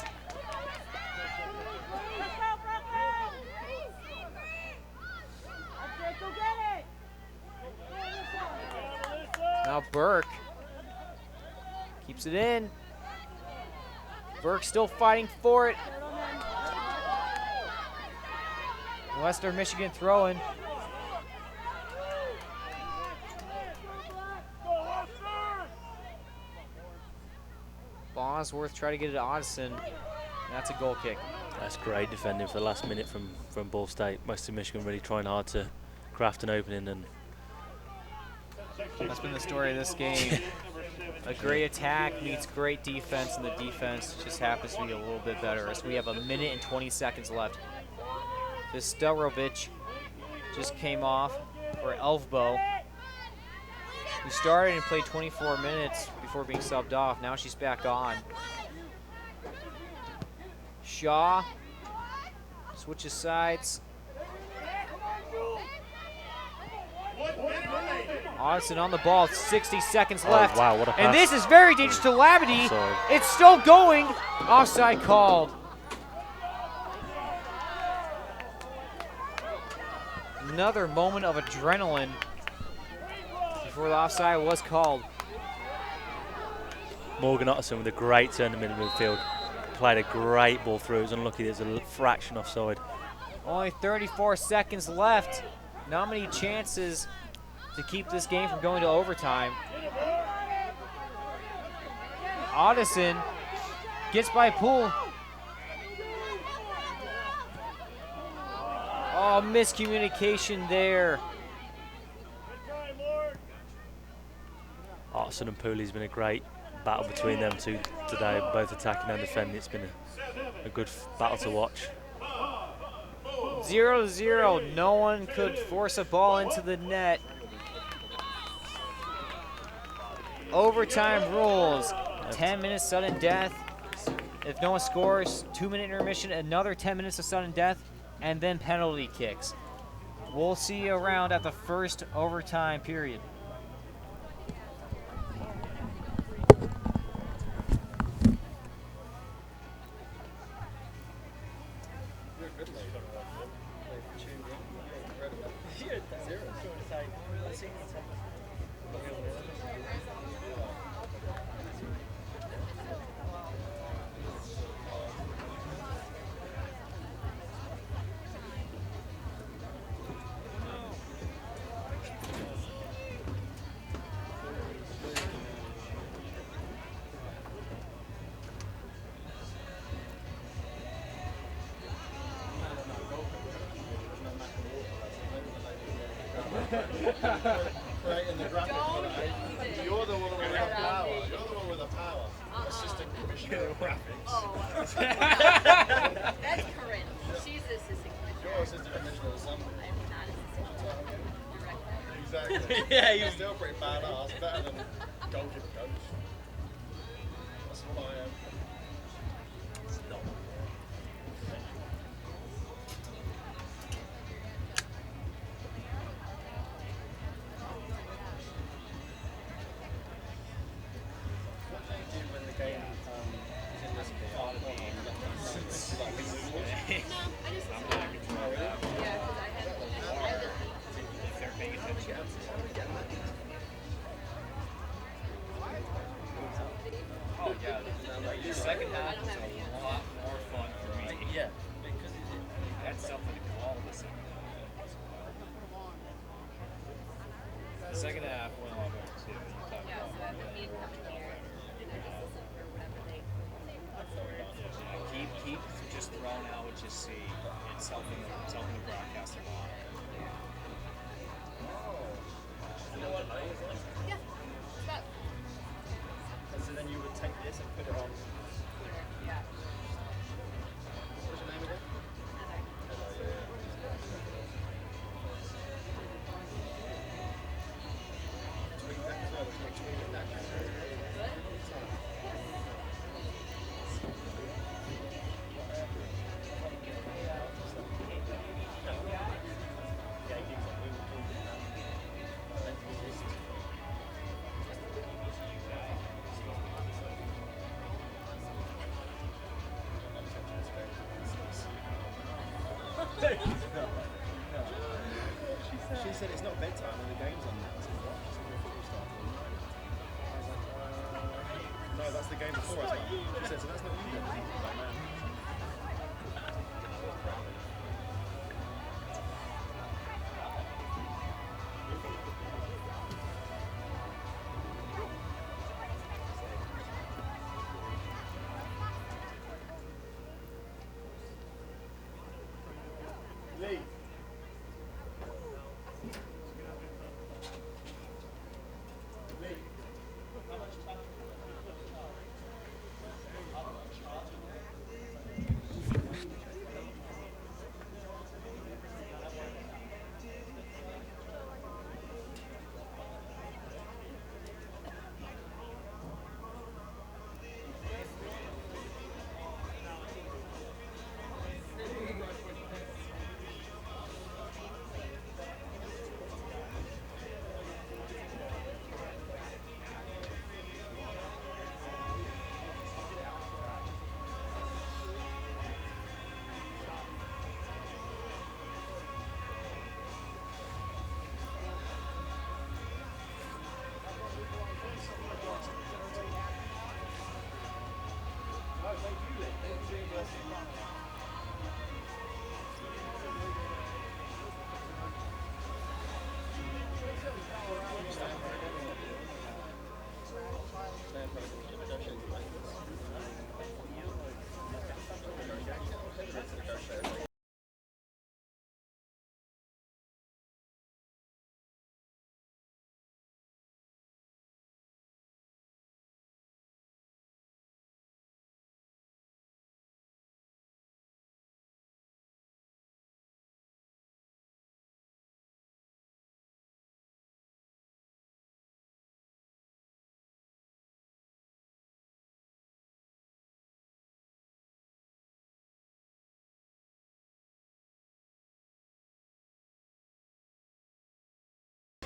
S1: Now Burke keeps it in. Burke still fighting for it. Western Michigan throwing. Bosworth try to get it to Addison. That's a goal kick.
S2: That's great defending for the last minute from Ball State. Western Michigan really trying hard to craft an opening, and
S1: that's been the story of this game. A great attack meets great defense, and the defense just happens to be a little bit better as we have a minute and 20 seconds left. Vestovarovich just came off for Elfbo, who started and played 24 minutes before being subbed off. Now she's back on. Shaw switches sides. Addison on the ball, 60 seconds left.
S2: Wow, what a pass.
S1: And this is very dangerous to Labadie.
S2: Sorry.
S1: It's still going. Offside called. Another moment of adrenaline before the offside was called.
S2: Morgan Otterson with a great turn in the middle midfield. Played a great ball through. It was unlucky there's a fraction offside.
S1: Only 34 seconds left. Not many chances to keep this game from going to overtime. Addison gets by Poole. Oh, miscommunication there.
S2: Otterson and Pooley's been a great battle between them two today, both attacking and defending. It's been a good battle to watch.
S1: 0-0. No one could force a ball into the net. Overtime rules. 10 minutes sudden death. If no one scores, 2-minute intermission, another 10 minutes of sudden death, and then penalty kicks. We'll see you around at the first overtime period.
S4: Right in the graphic. You're the one with the power. You're the one with the power. Assistant Commissioner of Graphics.
S5: Oh. That's Corinne. She's the assistant commissioner.
S4: You're Assistant Commissioner of something.
S5: I'm not assistant director.
S4: Exactly. Yeah, you're still pretty badass. Better than goalkeeper coach. That's what I am.
S6: 2.5 went all the way to 2. You talk
S5: Yeah,
S6: about
S5: so that would mean coming here, and then just listen for whatever they
S6: keep just throwing out what you see. It's helping the broadcaster a lot.
S4: You know what money is like?
S5: Yeah. It's about
S4: So then you would take this and put it on.
S5: here. Yeah.
S4: What's your name again? Tweet that as well. Tweet that. Yeah, he keeps on moving that. And then you just She said it's not bedtime and the game's on now. I said, what? She said, the football started at 9. I was like, no, that's the game before us now. She said, so that's not you then. I was like, no. Lee.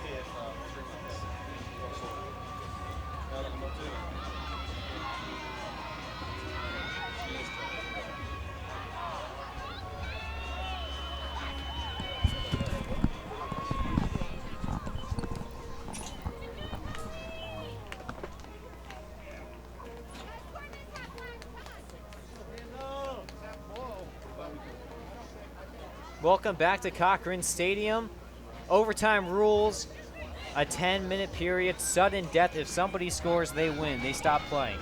S4: Here for 3 months. What sort of? Now that I'm not doing it. She is trying.
S1: Welcome back to Cochrane Stadium. Overtime rules, a 10-minute period, sudden death. If somebody scores, they win. They stop playing.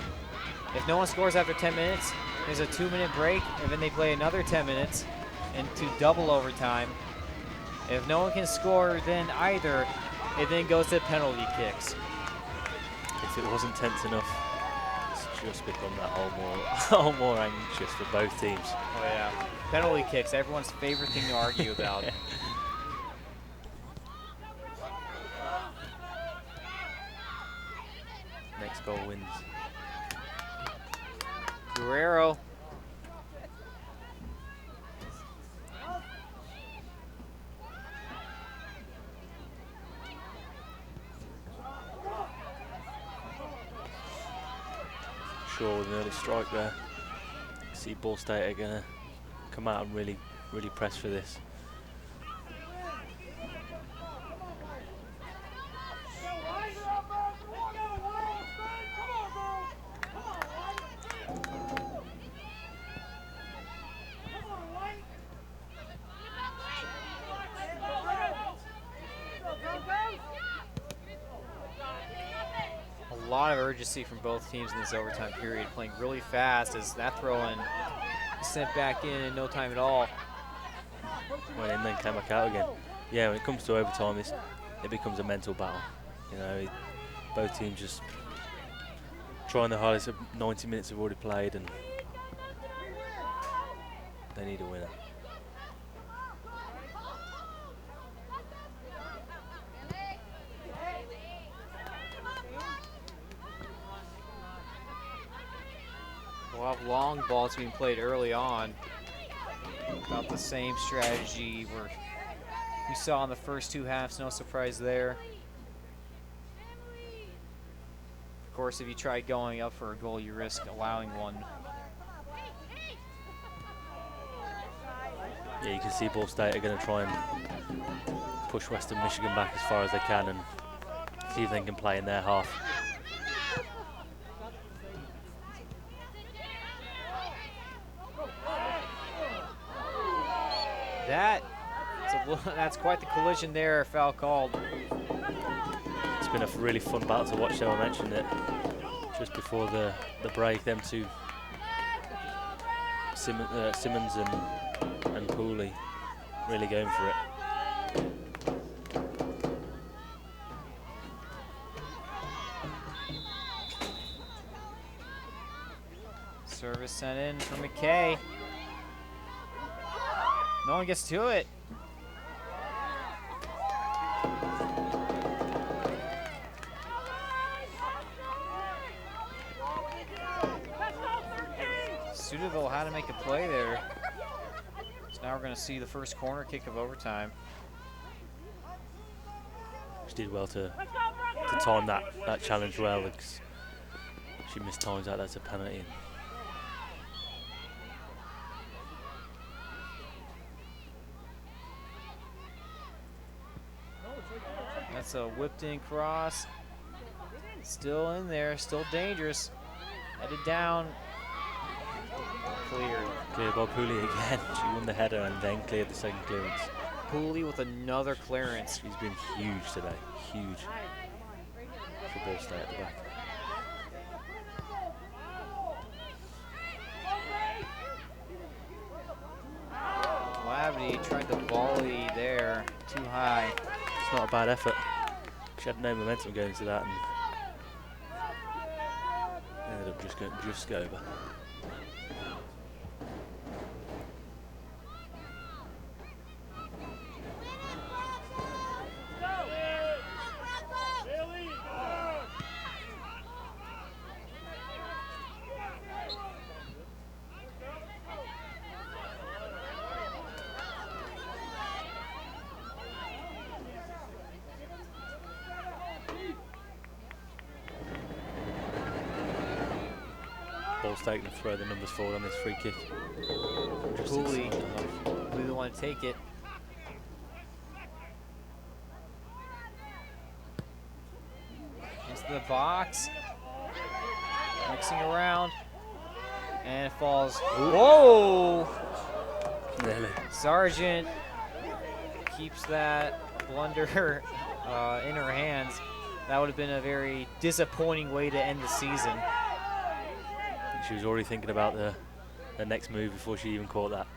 S1: If no one scores after 10 minutes, there's a 2-minute break, and then they play another 10 minutes into double overtime. If no one can score then either, it then goes to penalty kicks.
S2: If it wasn't tense enough, it's just become that whole more anxious for both teams.
S1: Oh yeah, penalty kicks, everyone's favorite thing to argue about.
S2: Next goal wins.
S1: Guerrero.
S2: Sure, with an early strike there. See Ball State are gonna come out and really press for this.
S1: A lot of urgency from both teams in this overtime period, playing really fast as that throw-in sent back in no time at all.
S2: Went in, then came back out again. Yeah, when it comes to overtime, it becomes a mental battle. You know, both teams just trying their hardest. 90 minutes have already played, and they need a winner.
S1: We'll have long balls being played early on. About the same strategy we saw in the first two halves, no surprise there. Of course, if you try going up for a goal, you risk allowing one.
S2: Yeah, you can see Ball State are going to try and push Western Michigan back as far as they can and see if they can play in their half.
S1: That's quite the collision there, foul called.
S2: It's been a really fun battle to watch, though. I mentioned it just before the break. Them two, Simmons and Pooley, really going for it.
S1: Service sent in for McKay. No one gets to it. Sudaville had to make a play there. So now we're going to see the first corner kick of overtime.
S2: She did well to time that challenge well, because she missed times out. That's a penalty.
S1: That's a whipped in cross. Still in there, still dangerous. Headed down. Cleared.
S2: Cleared by Pooley again. She won the header and then cleared the second clearance.
S1: Pooley with another clearance.
S2: She's been huge today. Huge. For Ball State at the back.
S1: Labadie tried to volley there. Too high.
S2: It's not a bad effort. She had no momentum going into that and ended up just go over. Ball State to throw the numbers forward on this free kick.
S1: Pooley the one to take it. Into the box. Mixing around. And it falls. Whoa!
S2: Nearly.
S1: Sargent keeps that blunder in her hands. That would have been a very disappointing way to end the season.
S2: She was already thinking about the next move before she even caught that.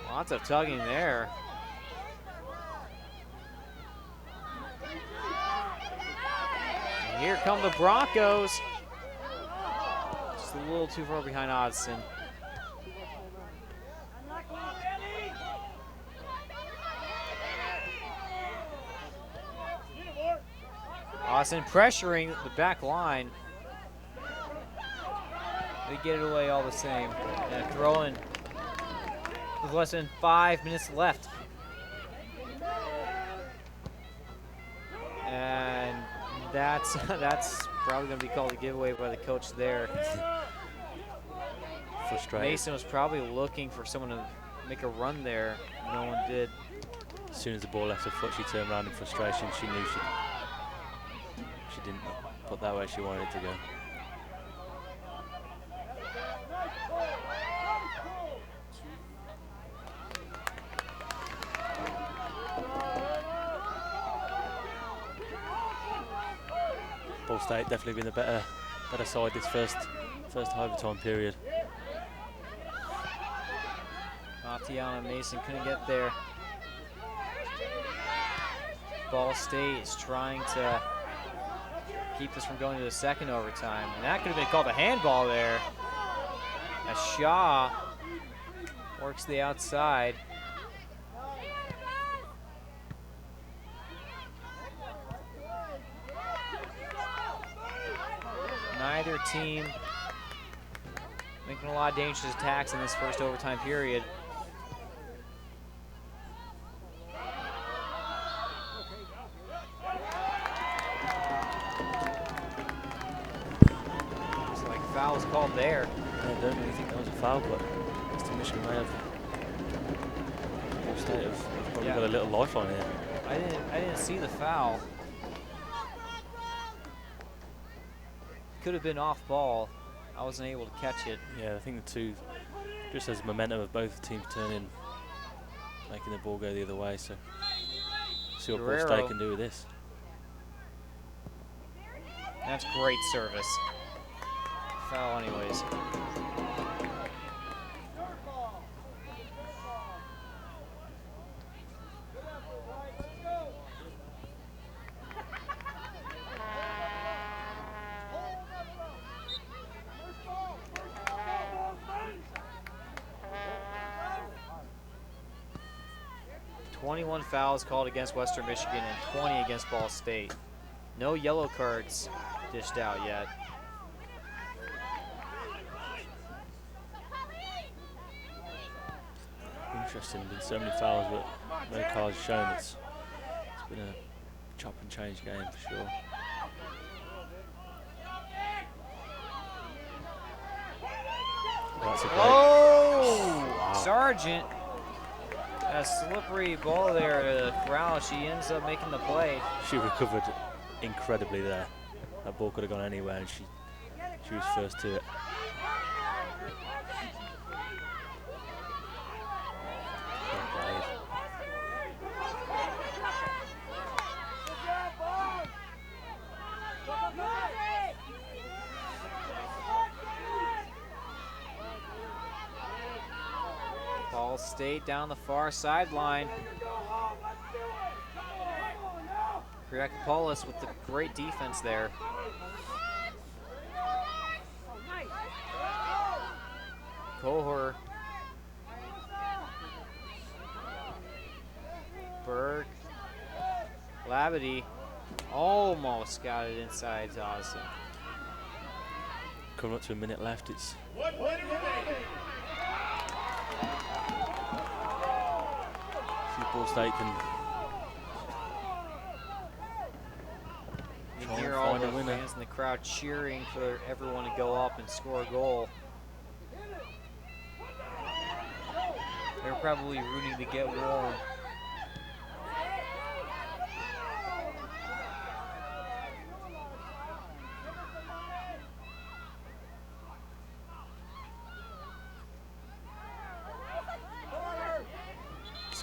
S1: Lots of tugging there. And here come the Broncos. Just a little too far behind Odson. Austin pressuring the back line. They get it away all the same. And throwing with less than 5 minutes left. And that's probably going to be called a giveaway by the coach there.
S2: Frustrated.
S1: Mason was probably looking for someone to make a run there. No one did.
S2: As soon as the ball left her foot, she turned around in frustration. She knew she didn't put that where she wanted it to go. Ball State definitely been the better side this first overtime period.
S1: Tatiana Mason couldn't get there. Ball State is trying to keep this from going to the second overtime. And that could have been called a handball there. As Shaw works the outside. Neither team making a lot of dangerous attacks in this first overtime period. Looks like foul was called there.
S2: I don't really think that was a foul, but Western Michigan may have. Ball State have probably got a little life on here.
S1: I didn't see the foul. Could have been off ball. I wasn't able to catch it.
S2: Yeah, I think the two, just as momentum of both teams turning, making the ball go the other way. So see what Ball State can do with this.
S1: That's great service. Foul anyways. Fouls called against Western Michigan and 20 against Ball State. No yellow cards dished out yet.
S2: Interesting, been so many fouls, but no cards shown. It's been a chop and change game for sure. That's a great.
S1: Oh,
S2: wow.
S1: Sargent. A slippery ball there to the corral. She ends up making the play.
S2: She recovered incredibly there. That ball could have gone anywhere, and she was first to it.
S1: Ball State down the far sideline. Kriakopoulos with the great defense there. Kohor. Berg. Labadie almost got it inside to Austin.
S2: Coming up to a minute left. It's Ball State can
S1: you hear all the fans in the crowd cheering for everyone to go up and score a goal. They're probably rooting to get warm.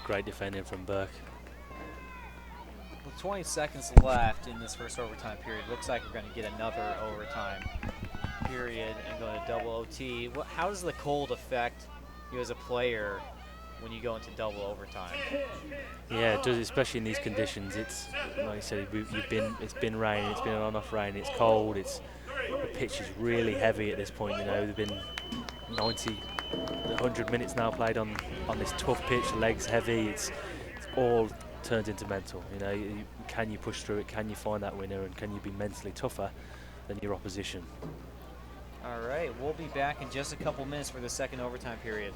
S2: great defending from Burke.
S1: With 20 seconds left in this first overtime period, looks like we're going to get another overtime period and go to double OT. How does the cold affect you as a player when you go into double overtime?
S2: Yeah, it does, especially in these conditions. It's like I said, it's been raining, it's been an on-off rain, it's cold, the pitch is really heavy at this point. You know, there've been 100 minutes now played on this tough pitch, legs heavy. It's all turns into mental. You know, can you push through it? Can you find that winner? And can you be mentally tougher than your opposition?
S1: All right, we'll be back in just a couple minutes for the second overtime period.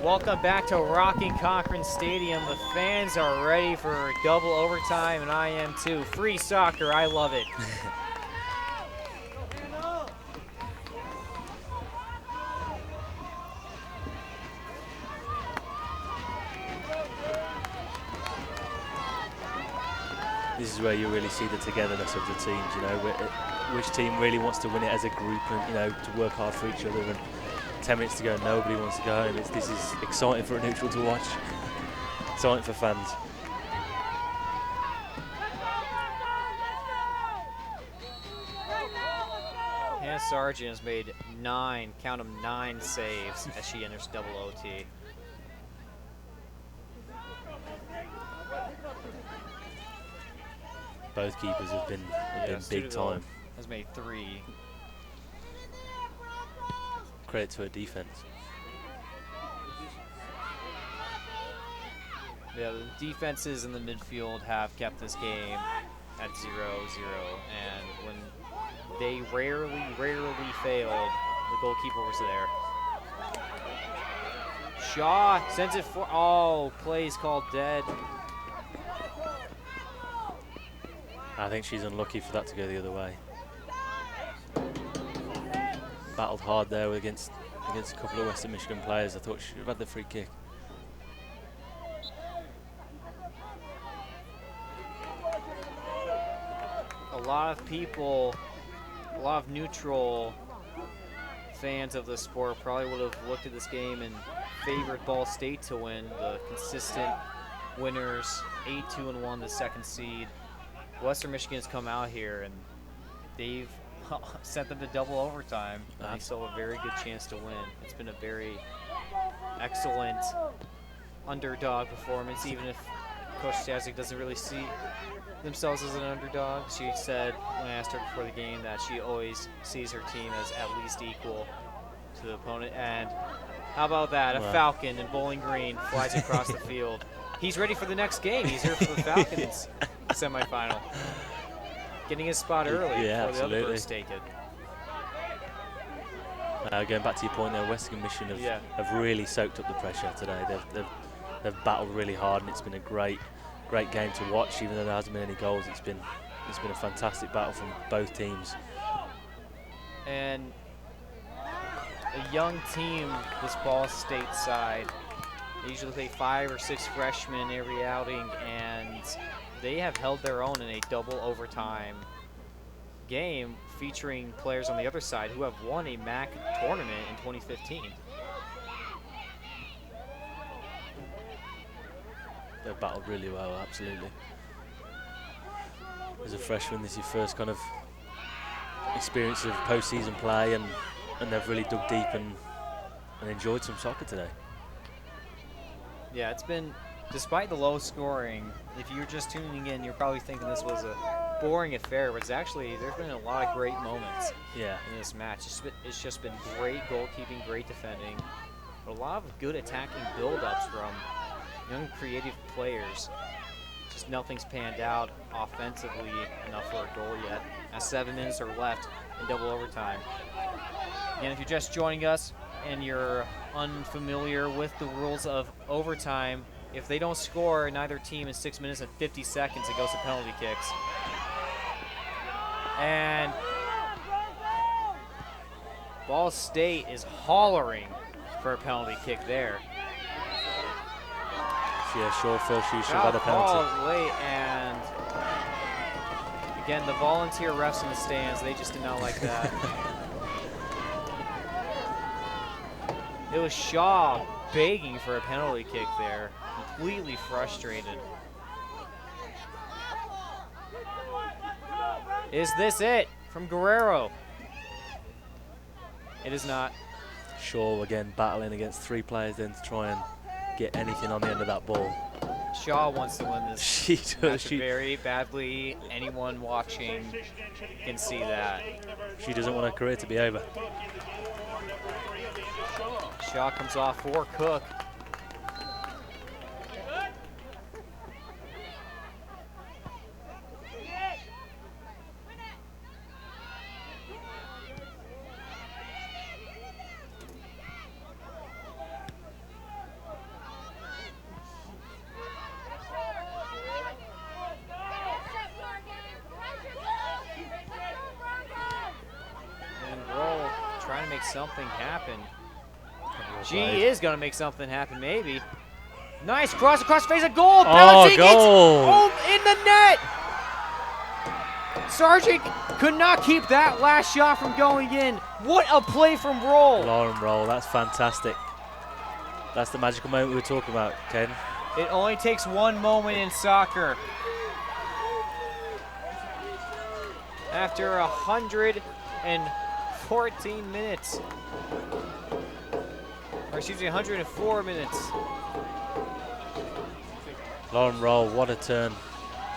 S1: Welcome back to rocking Cochrane Stadium. The fans are ready for double overtime, and I am too. Free soccer, I love it.
S2: This is where you really see the togetherness of the teams, you know, which team really wants to win it as a group and, you know, to work hard for each other. And 10 minutes to go, nobody wants to go home. This is exciting for a neutral to watch, exciting for fans.
S1: Hannah Sargent has made 9, count them, 9 saves as she enters double OT.
S2: Both keepers have been big time.
S1: Has made 3.
S2: Credit to her defense.
S1: Yeah, the defenses in the midfield have kept this game at 0-0, and when they rarely failed, the goalkeeper was there. Shaw sends it for, oh, plays called dead.
S2: I think she's unlucky for that to go the other way. Battled hard there against a couple of Western Michigan players. I thought she should have had the free kick.
S1: A lot of people, a lot of neutral fans of the sport probably would have looked at this game and favored Ball State to win. The consistent winners, 8-2-1, the second seed. Western Michigan's come out here and they've sent them to double overtime, and they still have a very good chance to win. It's been a very excellent underdog performance, even if Coach Stasic doesn't really see themselves as an underdog. She said, when I asked her before the game, that she always sees her team as at least equal to the opponent. And how about that? A Falcon in Bowling Green flies across the field. He's ready for the next game. He's here for the Falcons semifinal. Getting his spot early before the other birds take it.
S2: Going back to your point there, Western Michigan have really soaked up the pressure today. They've battled really hard, and it's been a great game to watch. Even though there hasn't been any goals, it's been a fantastic battle from both teams.
S1: And a young team, this Ball State side, they usually play 5 or 6 freshmen every outing, and they have held their own in a double overtime game featuring players on the other side who have won a MAC tournament in 2015.
S2: They've battled really well, absolutely. As a freshman, this is your first kind of experience of postseason play, and they've really dug deep and enjoyed some soccer today.
S1: Yeah, it's been, despite the low scoring, if you're just tuning in, you're probably thinking this was a boring affair, but it's actually, there's been a lot of great moments in this match. It's just been great goalkeeping, great defending, but a lot of good attacking build-ups from young creative players. Just nothing's panned out offensively enough for a goal yet, as 7 minutes are left in double overtime. And if you're just joining us and you're unfamiliar with the rules of overtime, if they don't score neither team in 6 minutes and 50 seconds, it goes to penalty kicks. And Ball State is hollering for a penalty kick there.
S2: Yeah, sure, Phil, she should have had a penalty.
S1: Late, and again, the volunteer refs in the stands, they just did not like that. It was Shaw begging for a penalty kick there, completely frustrated. Is this it from Guerrero? It is not.
S2: Shaw again battling against 3 players then to try and get anything on the end of that ball.
S1: Shaw wants to win this
S2: She does.
S1: match very badly. Anyone watching can see that.
S2: She doesn't want her career to be over.
S1: Shaw comes off for Cook. something happen. She
S2: Right.
S1: is going to make something happen, maybe. Nice cross across face of goal.
S2: Oh,
S1: Balancing,
S2: goal.
S1: it's in the net. Sargent could not keep that last shot from going in. What a play from Roll.
S2: Lauren Roll, that's fantastic. That's the magical moment we were talking about, Ken.
S1: It only takes one moment in soccer. After 114 minutes. Or excuse me, 104 minutes.
S2: Lauren Roll, what a turn.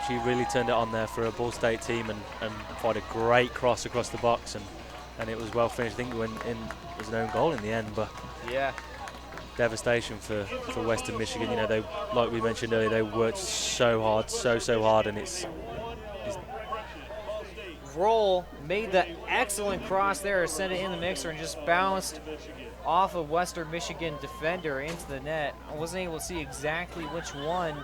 S2: She really turned it on there for a Ball State team and fired a great cross across the box, and it was well finished. I think it went in as an own goal in the end, but
S1: Yeah.
S2: devastation for Western Michigan. You know, they, like we mentioned earlier, they worked so hard, so hard, and it's
S1: Roll made the excellent cross there to send it in the mixer and just bounced off of Western Michigan defender into the net. I wasn't able to see exactly which one.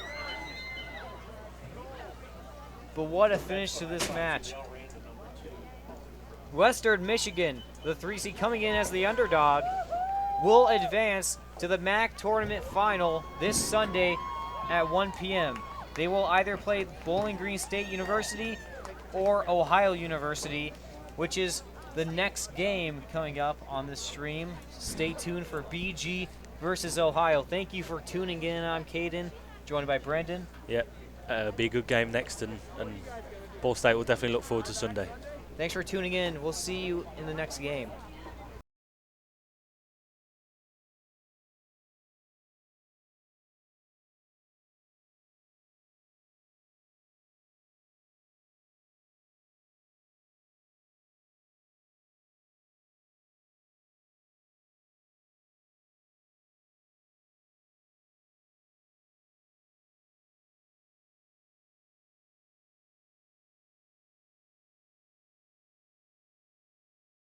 S1: But what a finish to this match. Western Michigan, the 3 seed coming in as the underdog, will advance to the MAC tournament final this Sunday at 1 p.m. They will either play Bowling Green State University or Ohio University, which is the next game coming up on the stream. Stay tuned for BG versus Ohio. Thank you for tuning in. I'm Caden, joined by Brendan.
S2: yeah, be a good game next, and Ball State will definitely look forward to Sunday.
S1: Thanks for tuning in. We'll see you in the next game.